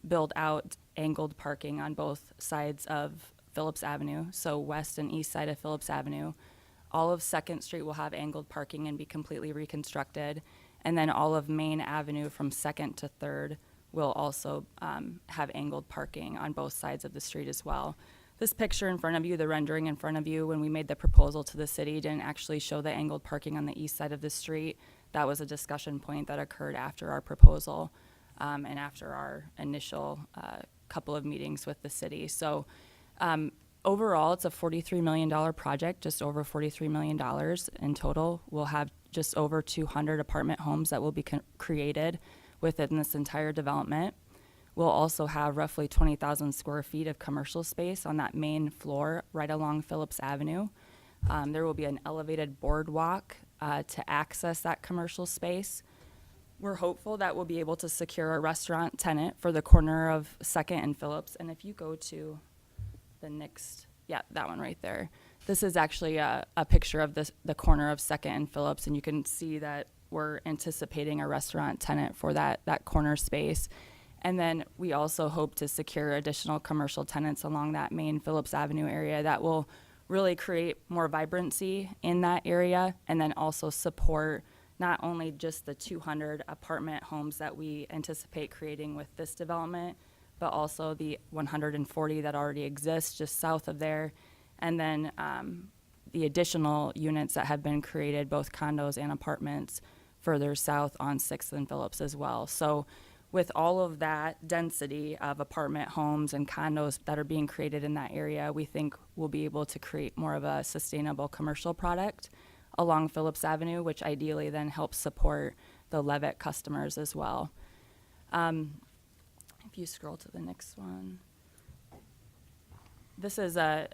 build out angled parking on both sides of Phillips Avenue, so west and east side of Phillips Avenue. All of 2nd Street will have angled parking and be completely reconstructed. And then all of Main Avenue from 2nd to 3rd will also have angled parking on both sides of the street as well. This picture in front of you, the rendering in front of you, when we made the proposal to the city, didn't actually show the angled parking on the east side of the street. That was a discussion point that occurred after our proposal and after our initial couple of meetings with the city. So overall, it's a $43 million project, just over $43 million in total. We'll have just over 200 apartment homes that will be created within this entire development. We'll also have roughly 20,000 square feet of commercial space on that main floor right along Phillips Avenue. There will be an elevated boardwalk to access that commercial space. We're hopeful that we'll be able to secure a restaurant tenant for the corner of 2nd and Phillips. And if you go to the next, yeah, that one right there. This is actually a picture of the corner of 2nd and Phillips, and you can see that we're anticipating a restaurant tenant for that corner space. And then we also hope to secure additional commercial tenants along that main Phillips Avenue area that will really create more vibrancy in that area, and then also support not only just the 200 apartment homes that we anticipate creating with this development, but also the 140 that already exist just south of there, and then the additional units that have been created, both condos and apartments, further south on 6th and Phillips as well. So with all of that density of apartment homes and condos that are being created in that area, we think we'll be able to create more of a sustainable commercial product along Phillips Avenue, which ideally then helps support the Levitt customers as well. If you scroll to the next one. This is a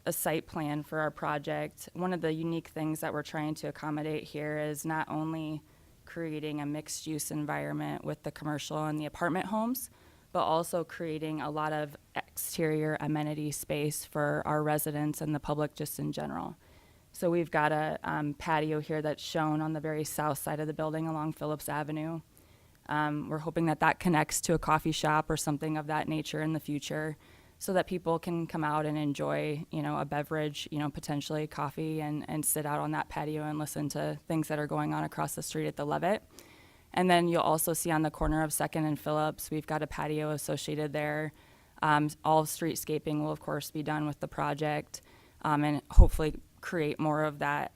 site plan for our project. One of the unique things that we're trying to accommodate here is not only creating a mixed-use environment with the commercial and the apartment homes, but also creating a lot of exterior amenity space for our residents and the public just in general. So we've got a patio here that's shown on the very south side of the building along Phillips Avenue. We're hoping that that connects to a coffee shop or something of that nature in the future, so that people can come out and enjoy, a beverage, potentially coffee, and sit out on that patio and listen to things that are going on across the street at the Levitt. And then you'll also see on the corner of 2nd and Phillips, we've got a patio associated there. All streetscaping will, of course, be done with the project, and hopefully create more of that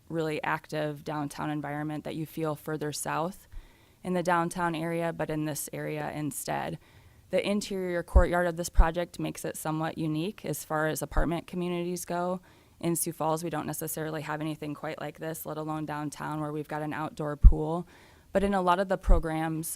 really active downtown environment that you feel further south in the downtown area, but in this area instead. The interior courtyard of this project makes it somewhat unique as far as apartment communities go. In Sioux Falls, we don't necessarily have anything quite like this, let alone downtown where we've got an outdoor pool. But in a lot of the programs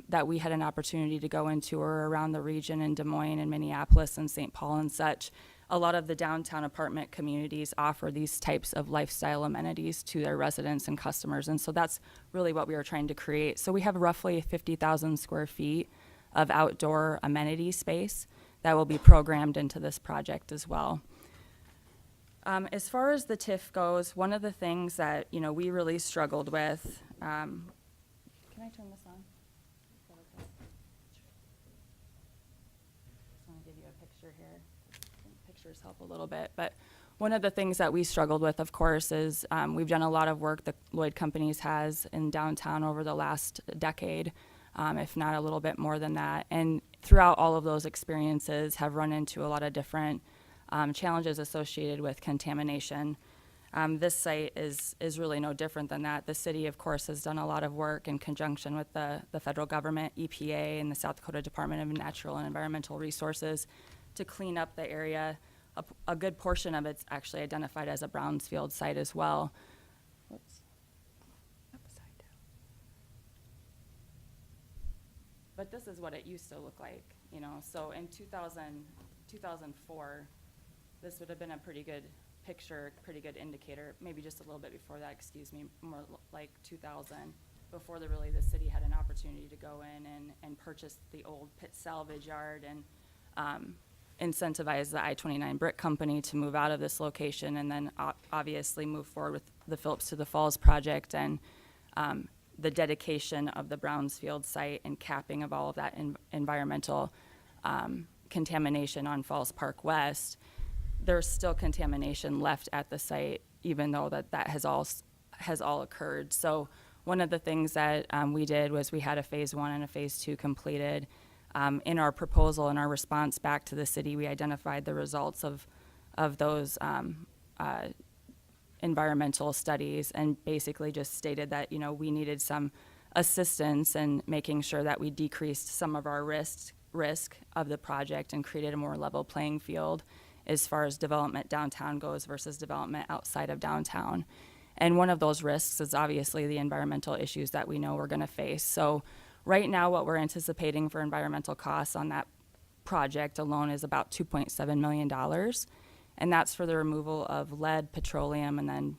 that we had an opportunity to go into or around the region in Des Moines and Minneapolis and St. Paul and such, a lot of the downtown apartment communities offer these types of lifestyle amenities to their residents and customers. And so that's really what we are trying to create. So we have roughly 50,000 square feet of outdoor amenity space that will be programmed into this project as well. As far as the TIF goes, one of the things that we really struggled with, can I turn this on? Is that okay? Just want to give you a picture here. I think pictures help a little bit, but one of the things that we struggled with, of course, is we've done a lot of work that Lloyd Companies has in downtown over the last decade, if not a little bit more than that. And throughout all of those experiences have run into a lot of different challenges associated with contamination. This site is really no different than that. The city, of course, has done a lot of work in conjunction with the federal government, EPA, and the South Dakota Department of Natural and Environmental Resources to clean up the area. A good portion of it's actually identified as a brownfield site as well. Whoops. Upside down. But this is what it used to look like, you know. So in 2004, this would have been a pretty good picture, pretty good indicator, maybe just a little bit before that, excuse me, more like 2000, before the city had an opportunity to go in and purchase the old pit salvage yard and incentivize the I-29 Brick Company to move out of this location, and then obviously move forward with the Phillips to the Falls project and the dedication of the Brownsfield site and capping of all of that environmental contamination on Falls Park West. There's still contamination left at the site, even though that has all occurred. So one of the things that we did was we had a phase 1 and a phase 2 completed. In our proposal and our response back to the city, we identified the results of those environmental studies and basically just stated that, you know, we needed some assistance in making sure that we decreased some of our risk of the project and created a more level playing field as far as development downtown goes versus development outside of downtown. And one of those risks is obviously the environmental issues that we know we're going to face. So right now what we're anticipating for environmental costs on that project alone is about $2.7 million. And that's for the removal of lead, petroleum, and then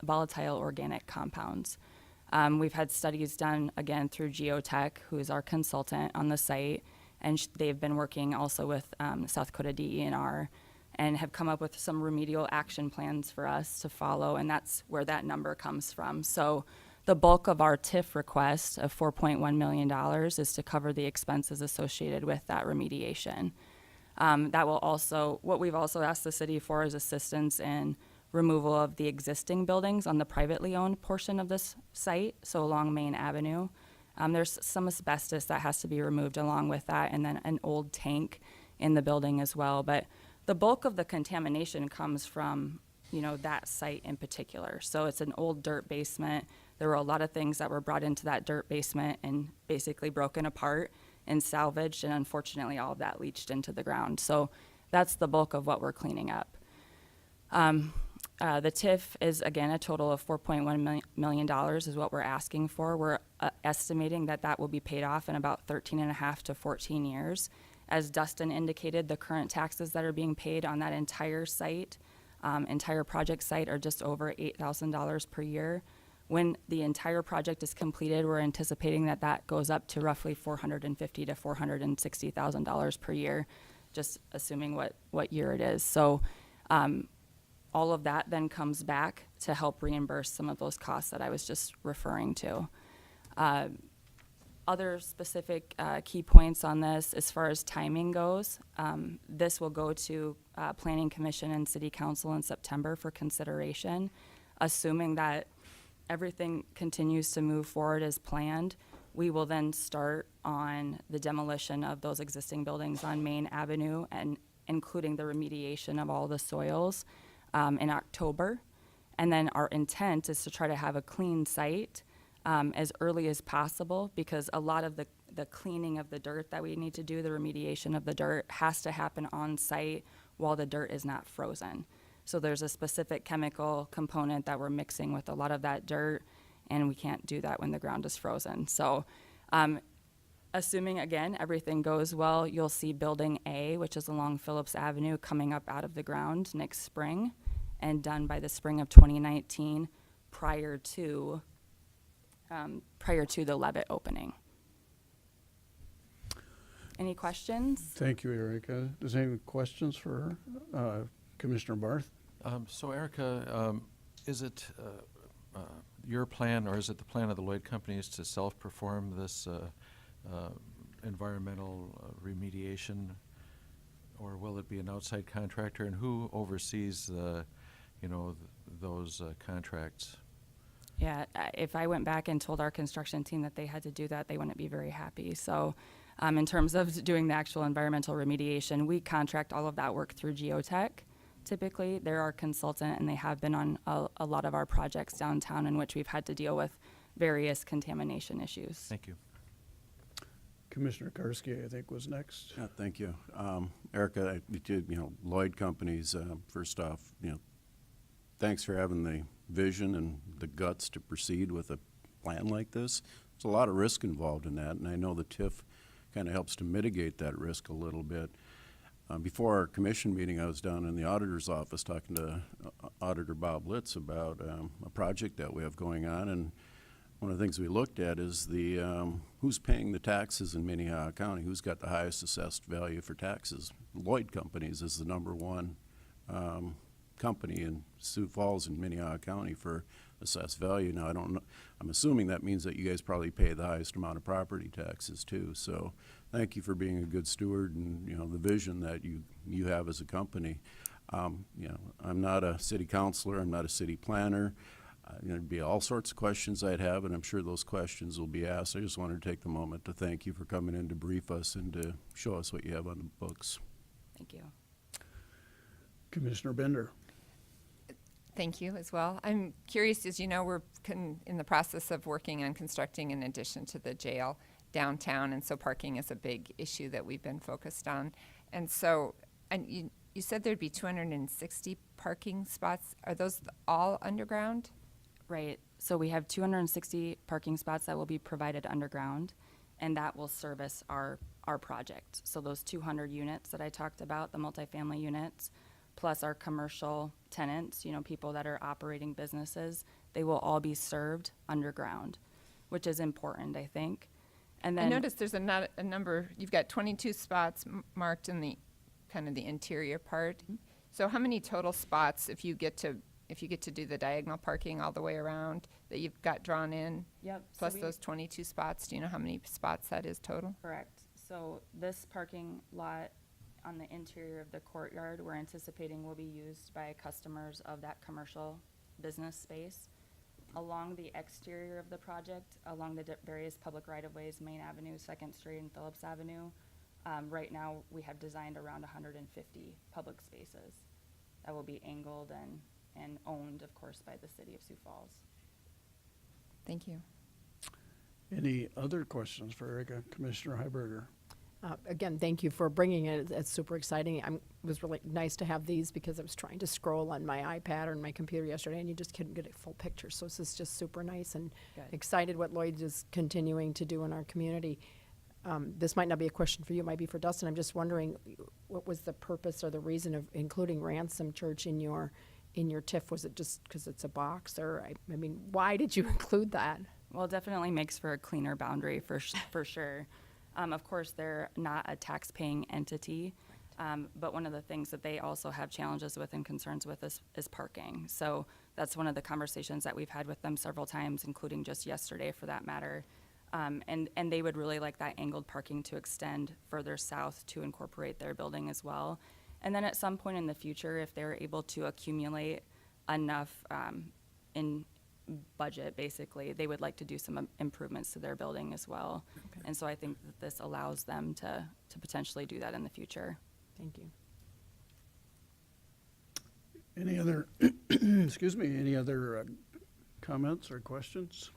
volatile organic compounds. We've had studies done, again, through Geotech, who is our consultant on the site, and they've been working also with South Dakota DENR and have come up with some remedial action plans for us to follow, and that's where that number comes from. So the bulk of our TIF request of $4.1 million is to cover the expenses associated with that remediation. That will also, what we've also asked the city for is assistance in removal of the existing buildings on the privately owned portion of this site, so along Main Avenue. There's some asbestos that has to be removed along with that, and then an old tank in the building as well. But the bulk of the contamination comes from, you know, that site in particular. So it's an old dirt basement. There were a lot of things that were brought into that dirt basement and basically broken apart and salvaged, and unfortunately all of that leached into the ground. So that's the bulk of what we're cleaning up. The TIF is, again, a total of $4.1 million is what we're asking for. We're estimating that will be paid off in about 13.5 to 14 years. As Dustin indicated, the current taxes that are being paid on that entire site, entire project site, are just over $8,000 per year. When the entire project is completed, we're anticipating that goes up to roughly $450,000 to $460,000 per year, just assuming what year it is. So all of that then comes back to help reimburse some of those costs that I was just referring to. Other specific key points on this, as far as timing goes, this will go to Planning Commission and City Council in September for consideration. Assuming that everything continues to move forward as planned, we will then start on the demolition of those existing buildings on Main Avenue, and including the remediation of all the soils in October. And then our intent is to try to have a clean site as early as possible, because a lot of the cleaning of the dirt that we need to do, the remediation of the dirt, has to happen on site while the dirt is not frozen. So there's a specific chemical component that we're mixing with a lot of that dirt, and we can't do that when the ground is frozen. So assuming, again, everything goes well, you'll see Building A, which is along Phillips Avenue, coming up out of the ground next spring and done by the spring of 2019 prior to the Levitt opening. Any questions? Thank you, Erica. Does any questions for her? Commissioner Barth? So Erica, is it your plan, or is it the plan of the Lloyd companies to self-perform this environmental remediation, or will it be an outside contractor? And who oversees those contracts? Yeah, if I went back and told our construction team that they had to do that, they wouldn't be very happy. So in terms of doing the actual environmental remediation, we contract all of that work through Geotech. typically. They're our consultant, and they have been on a lot of our projects downtown in which we've had to deal with various contamination issues. Thank you. Commissioner Karski, I think, was next. Yeah, thank you. Erica, Lloyd Companies, first off, thanks for having the vision and the guts to proceed with a plan like this. There's a lot of risk involved in that, and I know the TIF kind of helps to mitigate that risk a little bit. Before our commission meeting, I was down in the auditor's office talking to Auditor Bob Litz about a project that we have going on, and one of the things we looked at is the who's paying the taxes in Minnehaha County, who's got the highest assessed value for taxes. Lloyd Companies is the #1 company in Sioux Falls in Minnehaha County for assessed value. Now, I don't know, I'm assuming that means that you guys probably pay the highest amount of property taxes too. So thank you for being a good steward and, the vision that you have as a company. I'm not a city councilor, I'm not a city planner. There'd be all sorts of questions I'd have, and I'm sure those questions will be asked. I just wanted to take the moment to thank you for coming in to brief us and to show us what you have on the books. Thank you. Commissioner Bender. Thank you as well. I'm curious, as you know, we're in the process of working on constructing an addition to the jail downtown, and so parking is a big issue that we've been focused on. And so, you said there'd be 260 parking spots. Are those all underground? Right. So we have 260 parking spots that will be provided underground, and that will service our project. So those 200 units that I talked about, the multifamily units, plus our commercial tenants, people that are operating businesses, they will all be served underground, which is important, I think. And then I noticed there's a number, you've got 22 spots marked in the kind of the interior part. Mm-hmm. So how many total spots, if you get to do the diagonal parking all the way around, that you've got drawn in? Yep. Plus those 22 spots, do you know how many spots that is total? Correct. So this parking lot on the interior of the courtyard, we're anticipating will be used by customers of that commercial business space. Along the exterior of the project, along the various public right-of-ways, Main Avenue, 2nd Street, and Phillips Avenue, right now we have designed around 150 public spaces that will be angled and owned, of course, by the city of Sioux Falls. Thank you. Any other questions for Erica? Commissioner Heiberger. Again, thank you for bringing it. It's super exciting. It was really nice to have these because I was trying to scroll on my iPad or my computer yesterday, and you just couldn't get a full picture. So this is just super nice, and Good. excited what Lloyd is continuing to do in our community. This might not be a question for you, it might be for Dustin. I'm just wondering, what was the purpose or the reason of including Ransom Church in your TIF? Was it just because it's a box, or I mean, why did you include that? Well, it definitely makes for a cleaner boundary for sure. Of course, they're not a tax-paying entity, but one of the things that they also have challenges with and concerns with is parking. So that's one of the conversations that we've had with them several times, including just yesterday for that matter. And they would really like that angled parking to extend further south to incorporate their building as well. And then at some point in the future, if they're able to accumulate enough in budget, basically, they would like to do some improvements to their building as well. Okay. And so I think that this allows them to potentially do that in the future. Thank you. Any other, excuse me, any other comments or questions?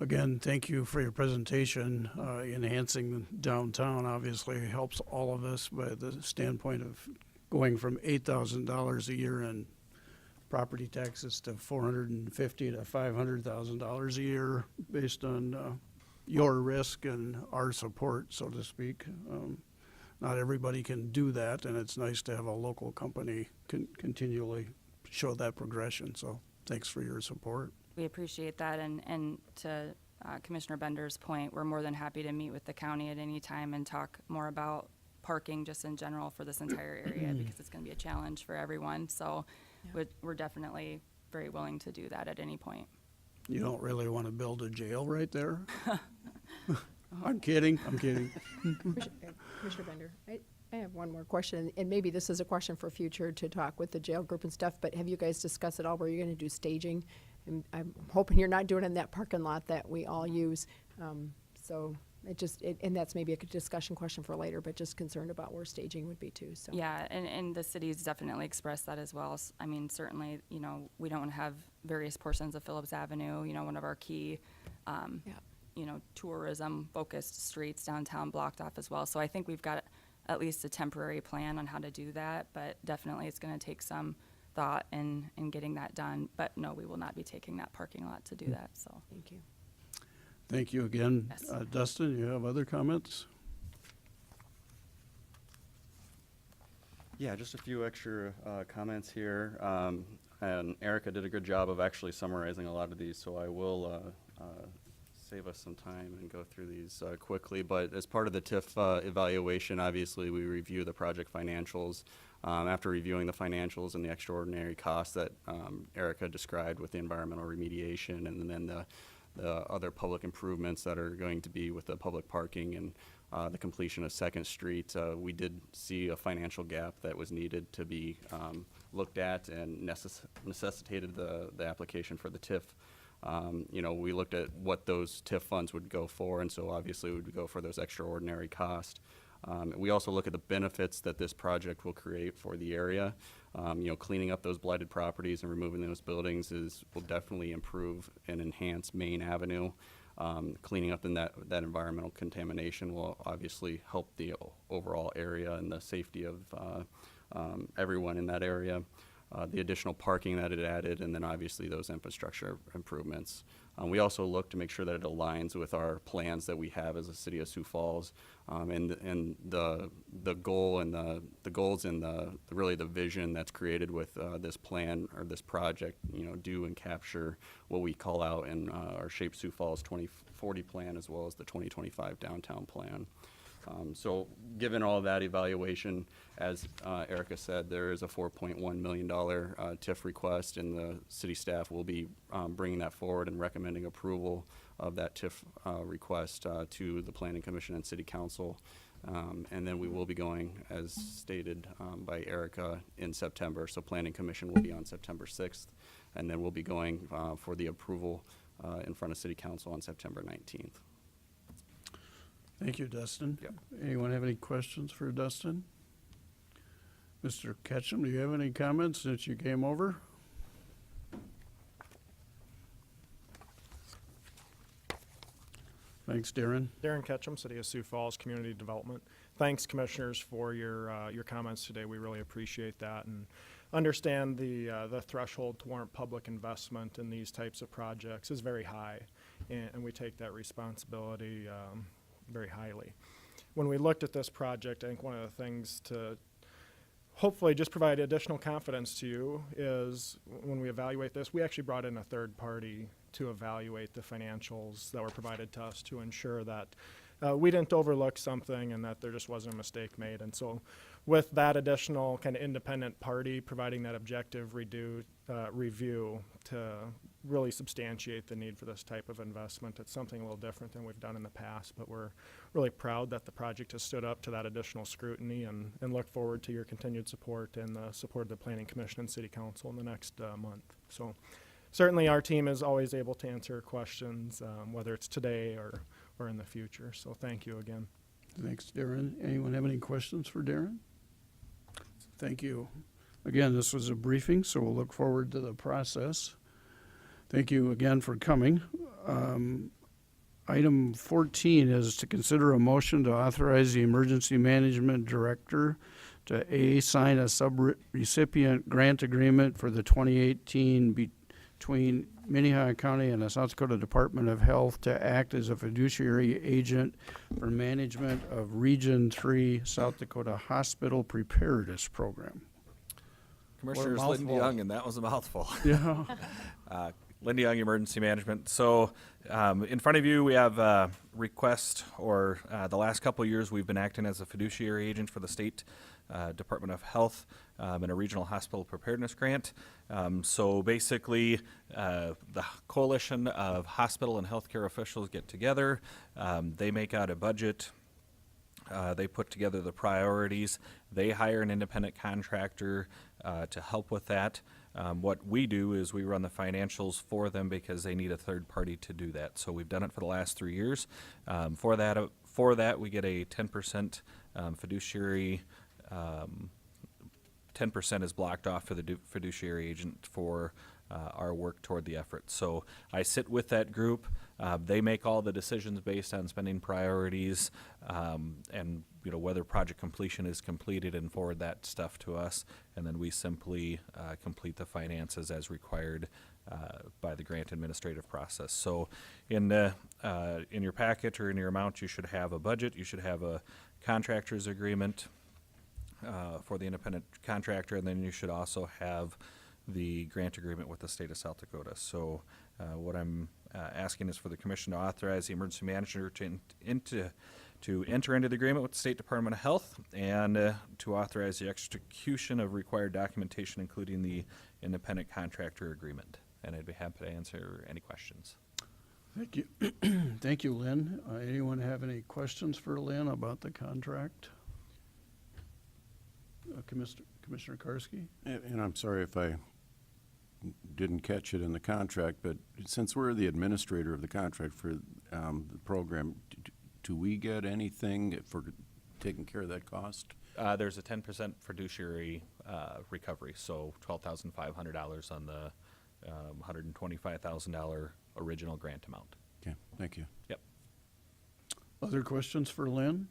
Again, thank you for your presentation. Enhancing downtown obviously helps all of us by the standpoint of going from $8,000 a year in property taxes to $450,000 to $500,000 a year based on your risk and our support, so to speak. Not everybody can do that, and it's nice to have a local company continually show that progression. So thanks for your support. We appreciate that, and to Commissioner Bender's point, we're more than happy to meet with the county at any time and talk more about parking just in general for this entire area because it's going to be a challenge for everyone. So we're definitely very willing to do that at any point. You don't really want to build a jail right there? I'm kidding. Commissioner Bender, I have one more question, and maybe this is a question for future to talk with the jail group and stuff, but have you guys discussed at all where you're going to do staging? And I'm hoping you're not doing it in that parking lot that we all use. So and that's maybe a discussion question for later, but just concerned about where staging would be too, so. Yeah, and the city's definitely expressed that as well. I mean, certainly, we don't want to have various portions of Phillips Avenue, one of our key, tourism-focused streets downtown blocked off as well. So I think we've got at least a temporary plan on how to do that, but definitely it's going to take some thought in getting that done. But no, we will not be taking that parking lot to do that, so. Thank you. Thank you again. Yes. Dustin, you have other comments? Yeah, just a few extra comments here. And Erica did a good job of actually summarizing a lot of these, so I will save us some time and go through these quickly. But as part of the TIF evaluation, obviously we review the project financials. After reviewing the financials and the extraordinary costs that Erica described with the environmental remediation and then the other public improvements that are going to be with the public parking and the completion of 2nd Street, we did see a financial gap that was needed to be looked at and necessitated the application for the TIF. We looked at what those TIF funds would go for, and so obviously we would go for those extraordinary costs. We also look at the benefits that this project will create for the area. Cleaning up those blighted properties and removing those buildings will definitely improve and enhance Main Avenue. Cleaning up in that environmental contamination will obviously help the overall area and the safety of everyone in that area. The additional parking that it added, and then obviously those infrastructure improvements. We also look to make sure that it aligns with our plans that we have as a city of Sioux Falls, and the goal and the goals and really the vision that's created with this plan or this project, do and capture what we call out in our Shape Sioux Falls 2040 plan as well as the 2025 downtown plan. So given all that evaluation, as Erica said, there is a $4.1 million TIF request, and the city staff will be bringing that forward and recommending approval of that TIF request to the Planning Commission and City Council. And then we will be going, as stated by Erica, in September. So Planning Commission will be on September 6th, and then we'll be going for the approval in front of City Council on September 19th. Thank you, Dustin. Yep. Anyone have any questions for Dustin? Mr. Ketchum, do you have any comments since you came over? Thanks, Darren. Darren Ketchum, City of Sioux Falls Community Development. Thanks, Commissioners, for your comments today. We really appreciate that and understand the threshold to warrant public investment in these types of projects is very high, and we take that responsibility very highly. When we looked at this project, I think one of the things to hopefully just provide additional confidence to you is when we evaluate this, we actually brought in a third party to evaluate the financials that were provided to us to ensure that we didn't overlook something and that there just wasn't a mistake made. And so with that additional kind of independent party providing that objective review to really substantiate the need for this type of investment, it's something a little different than we've done in the past, but we're really proud that the project has stood up to that additional scrutiny and look forward to your continued support and the support of the Planning Commission and City Council in the next month. So certainly our team is always able to answer questions, whether it's today or in the future. So thank you again. Thanks, Darren. Anyone have any questions for Darren? Thank you. Again, this was a briefing, so we'll look forward to the process. Thank you again for coming. Item 14 is to consider a motion to authorize the Emergency Management Director to sign a sub-recipient grant agreement for the 2018 between Minnehaha County and the South Dakota Department of Health to act as a fiduciary agent for management of Region 3 South Dakota Hospital Preparedness Program. Commissioners, Linda Young, and that was a mouthful. Yeah. Linda Young, Emergency Management. So in front of you, we have a request, or the last couple of years, we've been acting as a fiduciary agent for the State Department of Health in a regional hospital preparedness grant. So basically, the coalition of hospital and healthcare officials get together. They make out a budget. They put together the priorities. They hire an independent contractor to help with that. What we do is we run the financials for them because they need a third party to do that. So we've done it for the last 3 years. For For that, we get a 10% fiduciary. 10% is blocked off for the fiduciary agent for our work toward the effort. So I sit with that group. They make all the decisions based on spending priorities and whether project completion is completed, and forward that stuff to us, and then we simply complete the finances as required by the grant administrative process. So in your packet or in your amount, you should have a budget. You should have a contractor's agreement for the independent contractor, and then you should also have the grant agreement with the state of South Dakota. So what I'm asking is for the commission to authorize the emergency manager to enter into the agreement with the State Department of Health, and to authorize the execution of required documentation, including the independent contractor agreement. And I'd be happy to answer any questions. Thank you. Thank you, Lynn. Anyone have any questions for Lynn about the contract? Commissioner Karski? And I'm sorry if I didn't catch it in the contract, but since we're the administrator of the contract for the program, do we get anything for taking care of that cost? There's a 10% fiduciary recovery, so $12,500 on the $125,000 original grant amount. Okay, thank you. Yep. Other questions for Lynn?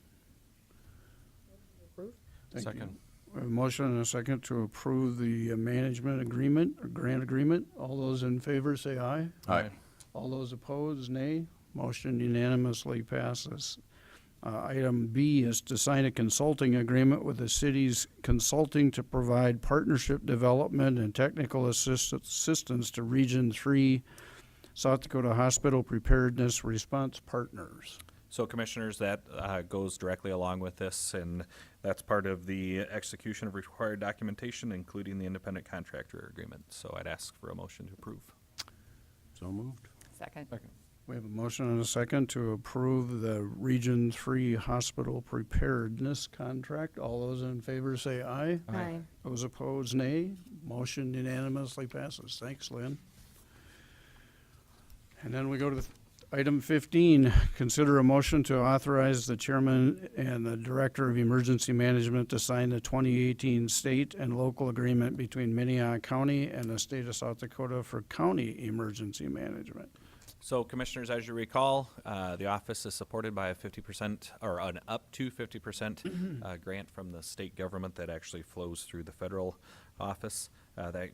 Thank Second. you. We have a motion and a second to approve the management agreement, or grant agreement. All those in favor say aye. Aye. All those opposed, nay. Motion unanimously passes. Item B is to sign a consulting agreement with the city's consulting to provide partnership development and technical assistance to Region 3 South Dakota Hospital Preparedness Response Partners. So commissioners, that goes directly along with this, and that's part of the execution of required documentation, including the independent contractor agreement. So I'd ask for a motion to approve. So moved. Second. We have a motion and a second to approve the Region 3 Hospital Preparedness Contract. All those in favor say aye. Aye. Those opposed, nay. Motion unanimously passes. Thanks, Lynn. And then we go to item 15, consider a motion to authorize the chairman and the director of emergency management to sign the 2018 state and local agreement between Minnehaha County and the state of South Dakota for county emergency management. So commissioners, as you recall, the office is supported by a 50% or an up to 50% grant from the state government that actually flows through the federal office. That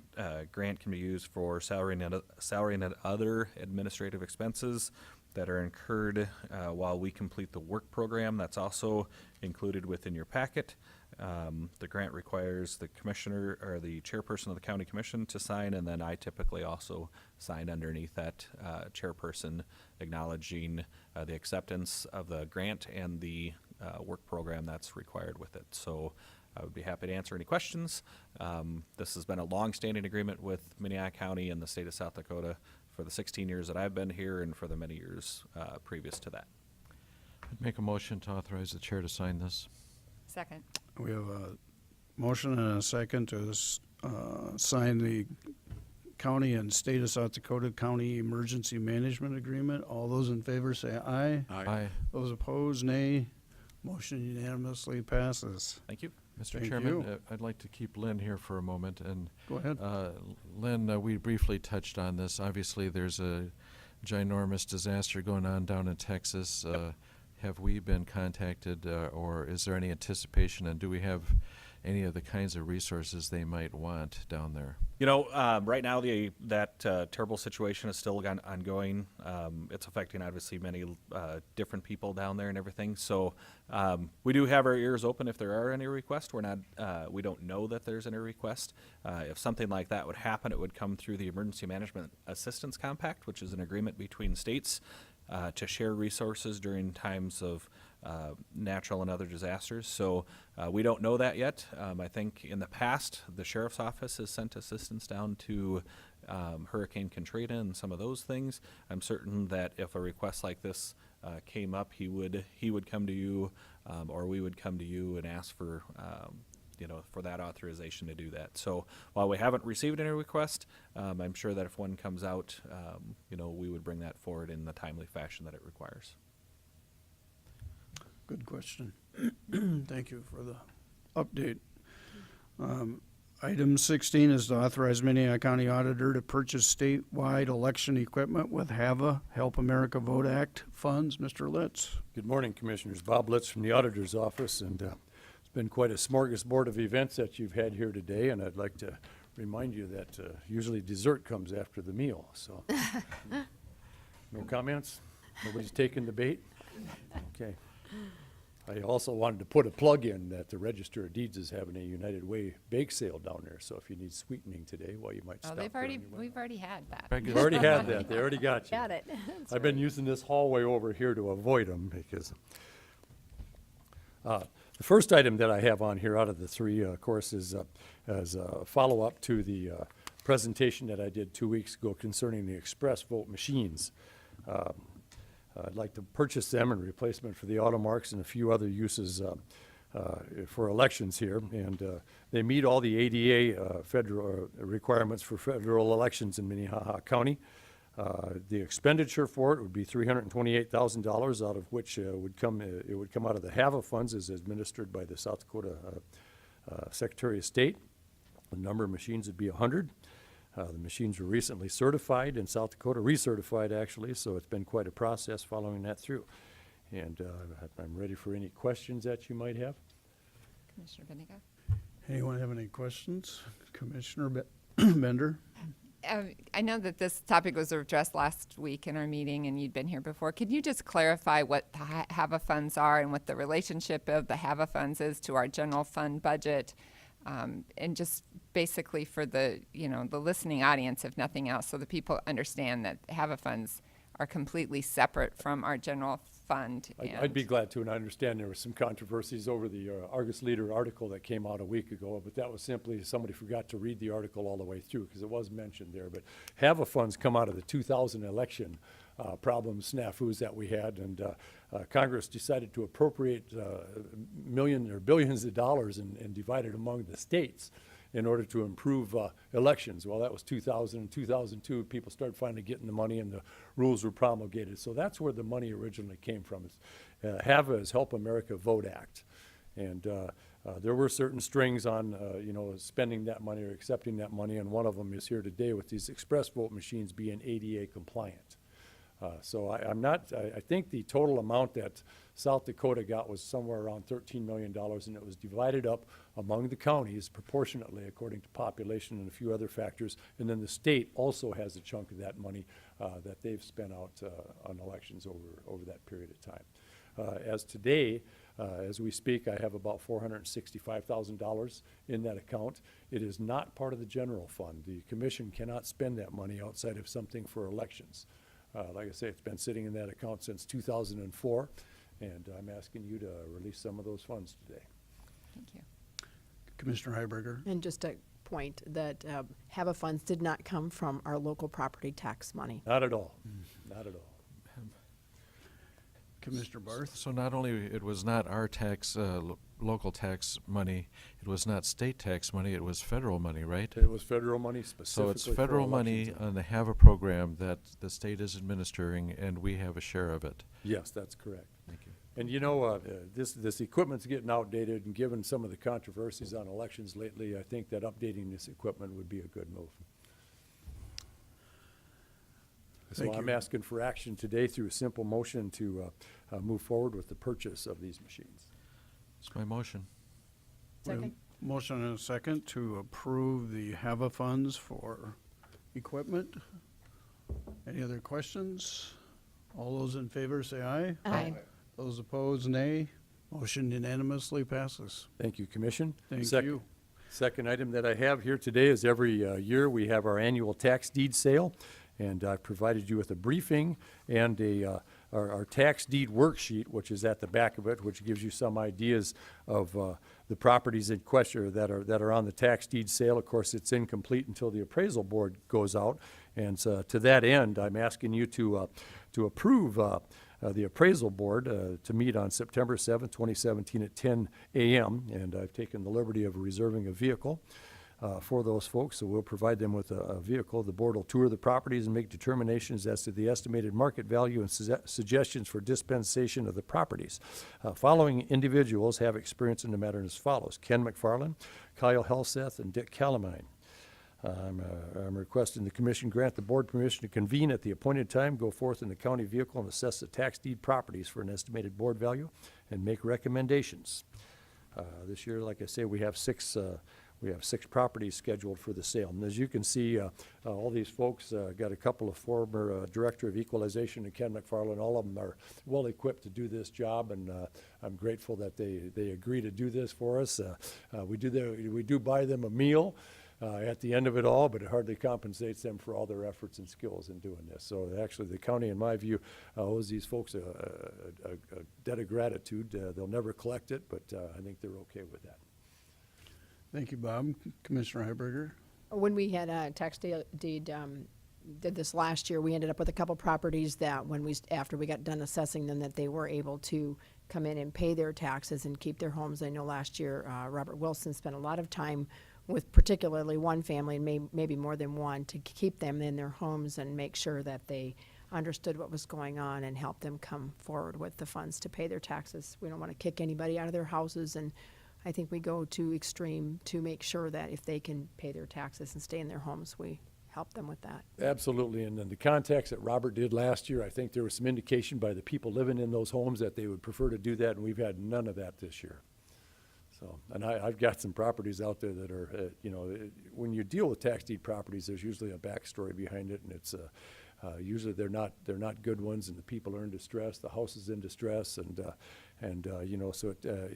grant can be used for salary and other administrative expenses that are incurred while we complete the work program. That's also included within your packet. The grant requires the commissioner or the chairperson of the county commission to sign, and then I typically also sign underneath that chairperson, acknowledging the acceptance of the grant and the work program that's required with it. So I would be happy to answer any questions. This has been a long-standing agreement with Minnehaha County and the state of South Dakota for the 16 years that I've been here and for the many years previous to that. I'd make a motion to authorize the chair to sign this. Second. We have a motion and a second to sign the county and state of South Dakota County Emergency Management Agreement. All those in favor say aye. Aye. Those opposed, nay. Motion unanimously passes. Thank you. Mr. Thank Chairman, you. I'd like to keep Lynn here for a moment. And Go ahead. Lynn, we briefly touched on this. Obviously, there's a ginormous disaster going on down in Texas. Have we been contacted, or is there any anticipation, and do we have any of the kinds of resources they might want down there? You know, right now that terrible situation is still ongoing. It's affecting obviously many different people down there and everything. So we do have our ears open if there are any requests. We don't know that there's any request. If something like that would happen, it would come through the Emergency Management Assistance Compact, which is an agreement between states to share resources during times of natural and other disasters. So we don't know that yet. I think in the past, the sheriff's office has sent assistance down to Hurricane Katrina and some of those things. I'm certain that if a request like this came up, he would come to you, or we would come to you and ask for for that authorization to do that. So while we haven't received any request, I'm sure that if one comes out, we would bring that forward in the timely fashion that it requires. Good question. Thank you for the update. Item 16 is to authorize Minnehaha County Auditor to purchase statewide election equipment with HAVA, Help America Vote Act funds. Mr. Litz. Good morning, Commissioners. Bob Litz from the Auditor's Office, and it's been quite a smorgasbord of events that you've had here today, and I'd like to remind you that usually dessert comes after the meal, so. No comments? Nobody's taking the bait? Okay. I also wanted to put a plug in that the Register of Deeds is having a United Way bake sale down there, so if you need sweetening today, well, you might stop there on your way. we've already had that. You've already had that. They already got you. Got it. I've been using this hallway over here to avoid them because the first item that I have on here out of the three, of course, is as a follow-up to the presentation that I did 2 weeks ago concerning the express vote machines. I'd like to purchase them in replacement for the automarks and a few other uses for elections here. And they meet all the ADA federal requirements for federal elections in Minnehaha County. The expenditure for it would be $328,000, out of which it would come out of the HAVA funds as administered by the South Dakota Secretary of State. The number of machines would be 100. The machines were recently certified in South Dakota, recertified actually, so it's been quite a process following that through. And I'm ready for any questions that you might have. Commissioner Benega? Anyone have any questions? Commissioner Bender? I know that this topic was addressed last week in our meeting, and you'd been here before. Could you just clarify what the HAVA funds are and what the relationship of the HAVA funds is to our general fund budget? And just basically for the listening audience, if nothing else, so the people understand that HAVA funds are completely separate from our general fund. I'd be glad to, and I understand there were some controversies over the Argus Leader article that came out a week ago, but that was simply somebody forgot to read the article all the way through because it was mentioned there. But HAVA funds come out of the 2000 election problems, snafus that we had, and Congress decided to appropriate millions or billions of dollars and divide it among the states in order to improve elections. Well, that was 2000 and 2002. People started finally getting the money and the rules were promulgated. So that's where the money originally came from. HAVA is Help America Vote Act. And there were certain strings on, spending that money or accepting that money, and one of them is here today with these express vote machines being ADA compliant. So I think the total amount that South Dakota got was somewhere around $13 million, and it was divided up among the counties proportionately according to population and a few other factors. And then the state also has a chunk of that money that they've spent out on elections over that period of time. As today, as we speak, I have about $465,000 in that account. It is not part of the general fund. The commission cannot spend that money outside of something for elections. Like I say, it's been sitting in that account since 2004, and I'm asking you to release some of those funds today. Thank you. Commissioner Heiberger? And just a point that HAVA funds did not come from our local property tax money. Not at all. Not at all. Commissioner Barth? So not only it was not our tax, local tax money, it was not state tax money, it was federal money, right? It was federal money specifically. So it's federal for money elections. on the HAVA program that the state is administering, and we have a share of it. Yes, that's correct. Thank you. And this equipment's getting outdated, and given some of the controversies on elections lately, I think that updating this equipment would be a good move. So Thank I'm you. asking for action today through a simple motion to move forward with the purchase of these machines. It's my motion. We have Second. Motion and a second to approve the HAVA funds for equipment. Any other questions? All those in favor say aye. Aye. Those opposed, nay. Motion unanimously passes. Thank you, Commission. Thank Second- you. Second item that I have here today is every year we have our annual tax deed sale, and I've provided you with a briefing and our tax deed worksheet, which is at the back of it, which gives you some ideas of the properties in question that are on the tax deed sale. Of course, it's incomplete until the appraisal board goes out, and so to that end, I'm asking you to approve the appraisal board to meet on September 7th, 2017 at 10 a.m., and I've taken the liberty of reserving a vehicle. for those folks, so we'll provide them with a vehicle. The board will tour the properties and make determinations as to the estimated market value and suggestions for dispensation of the properties. Following individuals have experience in the matter as follows: Ken McFarland, Kyle Helseth, and Dick Calamine. I'm requesting the commission grant the board permission to convene at the appointed time, go forth in the county vehicle and assess the tax deed properties for an estimated board value and make recommendations. This year, like I say, we have six properties scheduled for the sale. And as you can see, all these folks got a couple of former Director of Equalization and Ken McFarland. All of them are well equipped to do this job, and I'm grateful that they agree to do this for us. We do buy them a meal at the end of it all, but it hardly compensates them for all their efforts and skills in doing this. So actually, the county, in my view, owes these folks a debt of gratitude. They'll never collect it, but I think they're okay with that. Thank you, Bob. Commissioner Heiberger? When we had a tax deed, did this last year, we ended up with a couple properties that after we got done assessing them, that they were able to come in and pay their taxes and keep their homes. I know last year, Robert Wilson spent a lot of time with particularly one family, and maybe more than one, to keep them in their homes and make sure that they understood what was going on and help them come forward with the funds to pay their taxes. We don't want to kick anybody out of their houses, and I think we go to extreme to make sure that if they can pay their taxes and stay in their homes, we help them with that. Absolutely, and then the contacts that Robert did last year, I think there was some indication by the people living in those homes that they would prefer to do that, and we've had none of that this year. So, and I've got some properties out there that are, when you deal with tax deed properties, there's usually a backstory behind it, and it's usually they're not good ones, and the people are in distress, the house is in distress, so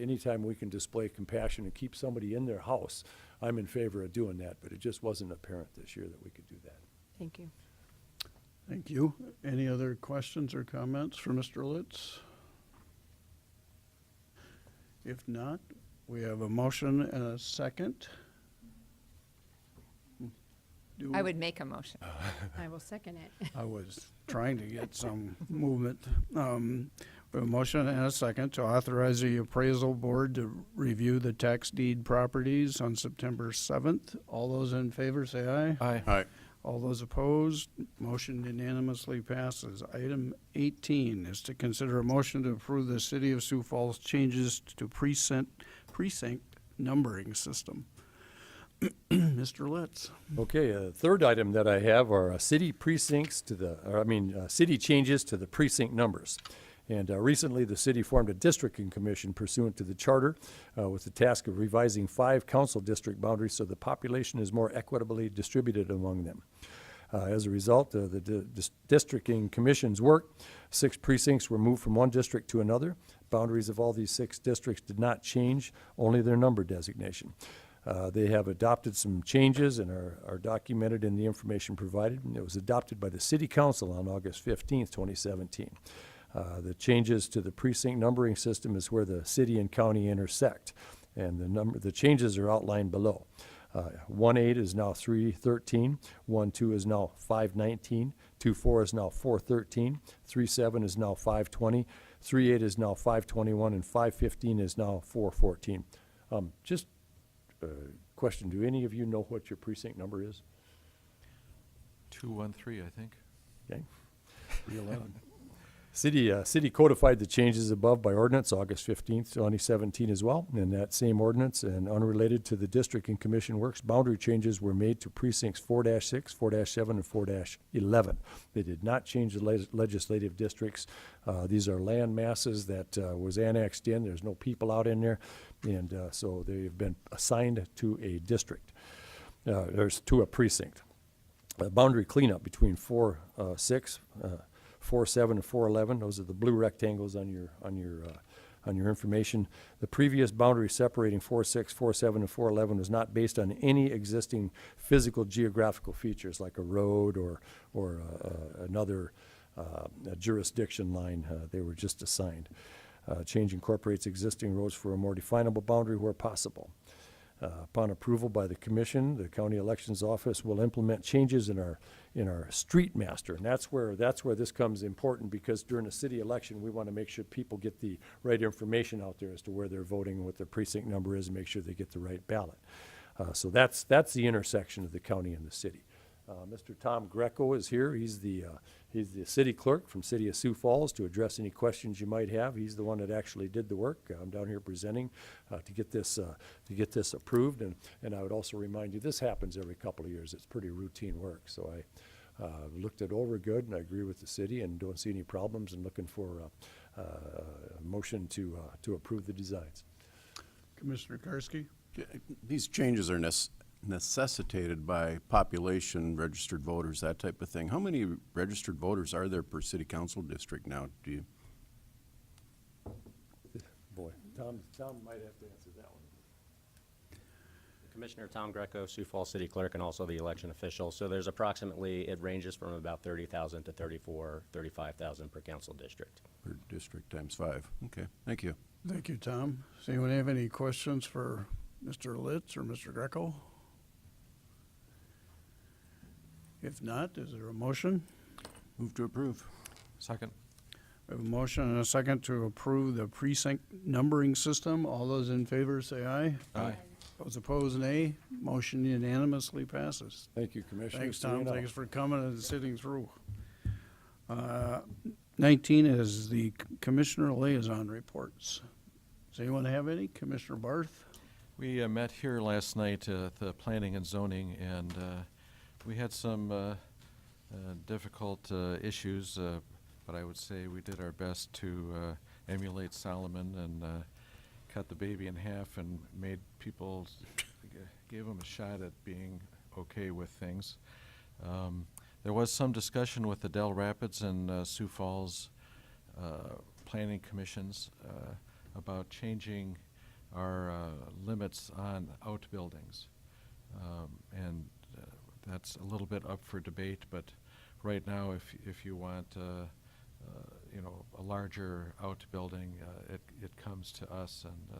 anytime we can display compassion and keep somebody in their house, I'm in favor of doing that, but it just wasn't apparent this year that we could do that. Thank you. Thank you. Any other questions or comments for Mr. Litz? If not, we have a motion and a second. I would make a motion. I will second it. I was trying to get some movement. We have a motion and a second to authorize the appraisal board to review the tax deed properties on September 7th. All those in favor say aye. Aye. Aye. All those opposed, motion unanimously passes. Item 18 is to consider a motion to approve the City of Sioux Falls changes to precinct numbering system. Mr. Litz. Okay, third item that I have are city changes to the precinct numbers. And recently, the city formed a districting commission pursuant to the charter with the task of revising 5 council district boundaries so the population is more equitably distributed among them. As a result of the districting commission's work, 6 precincts were moved from one district to another. Boundaries of all these 6 districts did not change, only their number designation. They have adopted some changes and are documented in the information provided. And it was adopted by the City Council on August 15th, 2017. The changes to the precinct numbering system is where the city and county intersect, and the changes are outlined below. 1-8 is now 313, 1-2 is now 519, 2-4 is now 413, 3-7 is now 520, 3-8 is now 521, and 515 is now 414. Just question, do any of you know what your precinct number is? 213, I think. Okay. 311. City codified the changes above by ordinance August 15th, 2017 as well. In that same ordinance and unrelated to the district and commission works, boundary changes were made to precincts 4-6, 4-7, and 4-11. They did not change the legislative districts. These are land masses that was annexed in. There's no people out in there. And so they've been assigned to a district. There's to a precinct. Boundary cleanup between 4-6, 4-7 and 4-11. Those are the blue rectangles on your information. The previous boundary separating 4-6, 4-7, and 4-11 was not based on any existing physical geographical features like a road or another jurisdiction line. They were just assigned. Change incorporates existing roads for a more definable boundary where possible. Upon approval by the commission, the county elections office will implement changes in our street master, and that's where this comes important, because during a city election we want to make sure people get the right information out there as to where they're voting and what their precinct number is, and make sure they get the right ballot. So that's the intersection of the county and the city. Mr. Tom Greco is here. He's the city clerk from City of Sioux Falls to address any questions you might have. He's the one that actually did the work. I'm down here presenting to get this approved. And I would also remind you, this happens every couple of years. It's pretty routine work. So I looked it over good, and I agree with the city and don't see any problems, and looking for a motion to approve the designs. Commissioner Karski? These changes are necessitated by population, registered voters, that type of thing. How many registered voters are there per city council district now? Do you? Boy, Tom might have to answer that one. Commissioner Tom Greco, Sioux Falls City Clerk, and also the election official. So there's approximately, it ranges from about 30,000 to 35,000 per council district. Per district times 5. Okay, thank you. Thank you, Tom. Does anyone have any questions for Mr. Litz or Mr. Greco? If not, is there a motion? Move to approve. Second. We have a motion and a second to approve the precinct numbering system. All those in favor say aye. Aye. Those opposed, nay. Motion unanimously passes. Thank you, Commissioner. Thanks, So you Tom. know. Thanks for coming and sitting through. 19 is the Commissioner Liaison Reports. Does anyone have any? Commissioner Barth? We met here last night at the Planning and Zoning, and we had some difficult issues, but I would say we did our best to emulate Solomon and cut the baby in half and made people, gave them a shot at being okay with things. There was some discussion with the Del Rapids and Sioux Falls planning commissions about changing our limits on outbuildings. And that's a little bit up for debate, but right now, if you want you know, a larger outbuilding, it comes to us, and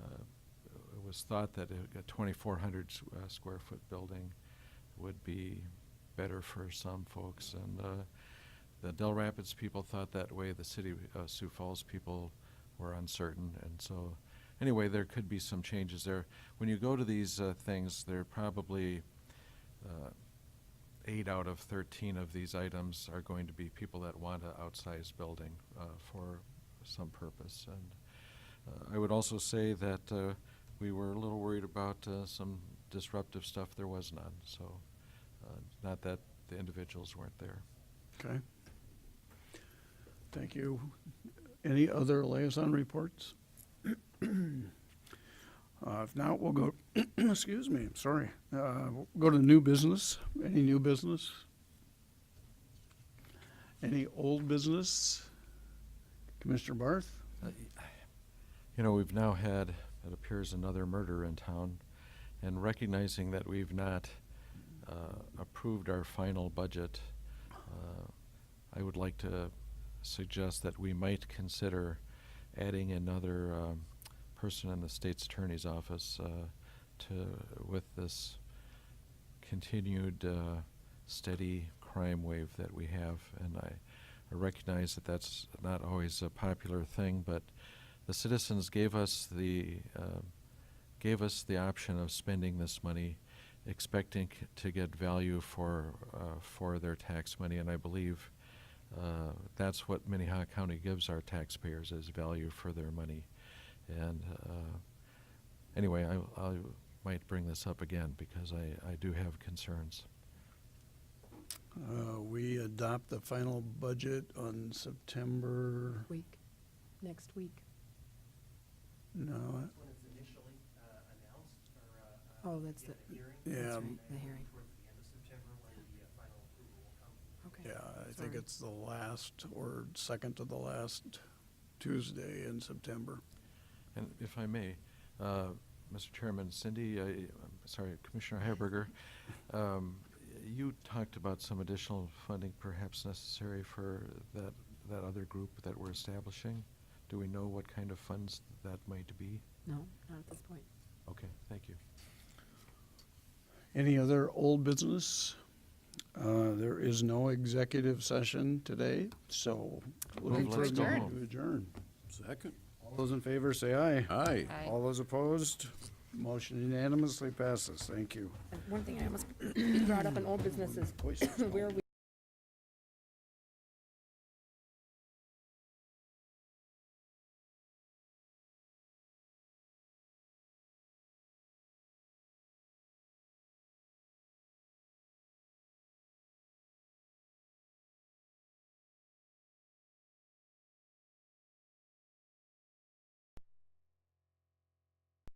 it was thought that a 2,400 square foot building would be better for some folks, and the Del Rapids people thought that way. The city Sioux Falls people were uncertain, and so anyway, there could be some changes there. When you go to these things, there are probably 8 out of 13 of these items are going to be people that want an outsized building for some purpose. And I would also say that we were a little worried about some disruptive stuff. There was none, so not that the individuals weren't there. Okay. Thank you. Any other liaison reports? If not, we'll go, excuse me, sorry. We'll go to new business. Any new business? Any old business? Commissioner Barth? You know, we've now had, it appears, another murder in town, and recognizing that we've not approved our final budget, I would like to suggest that we might consider adding another person in the state's attorney's office with this continued steady crime wave that we have. And I recognize that that's not always a popular thing, but the citizens gave us the option of spending this money, expecting to get value for their tax money, and I believe that's what Minnehaha County gives our taxpayers, is value for their money. And anyway, I might bring this up again because I do have concerns. We adopt the final budget on September. Next week. No. When it's initially announced, or Oh, that's in the hearing. Yeah. That's right, the hearing. Towards the end of September, when the final approval will come. Okay. Yeah, I think Sorry. it's the last or second to the last Tuesday in September. And if I may, Mr. Chairman, Cindy, Commissioner Heiberger, you talked about some additional funding perhaps necessary for that other group that we're establishing. Do we know what kind of funds that might be? No, not at this point. Okay, thank you. Any other old business? There is no executive session today, so looking for a Let's go motion home. to adjourn. Second. All those in favor say aye. Aye. All those opposed? Motion unanimously passes. Thank you. One thing I almost brought up in old business is where we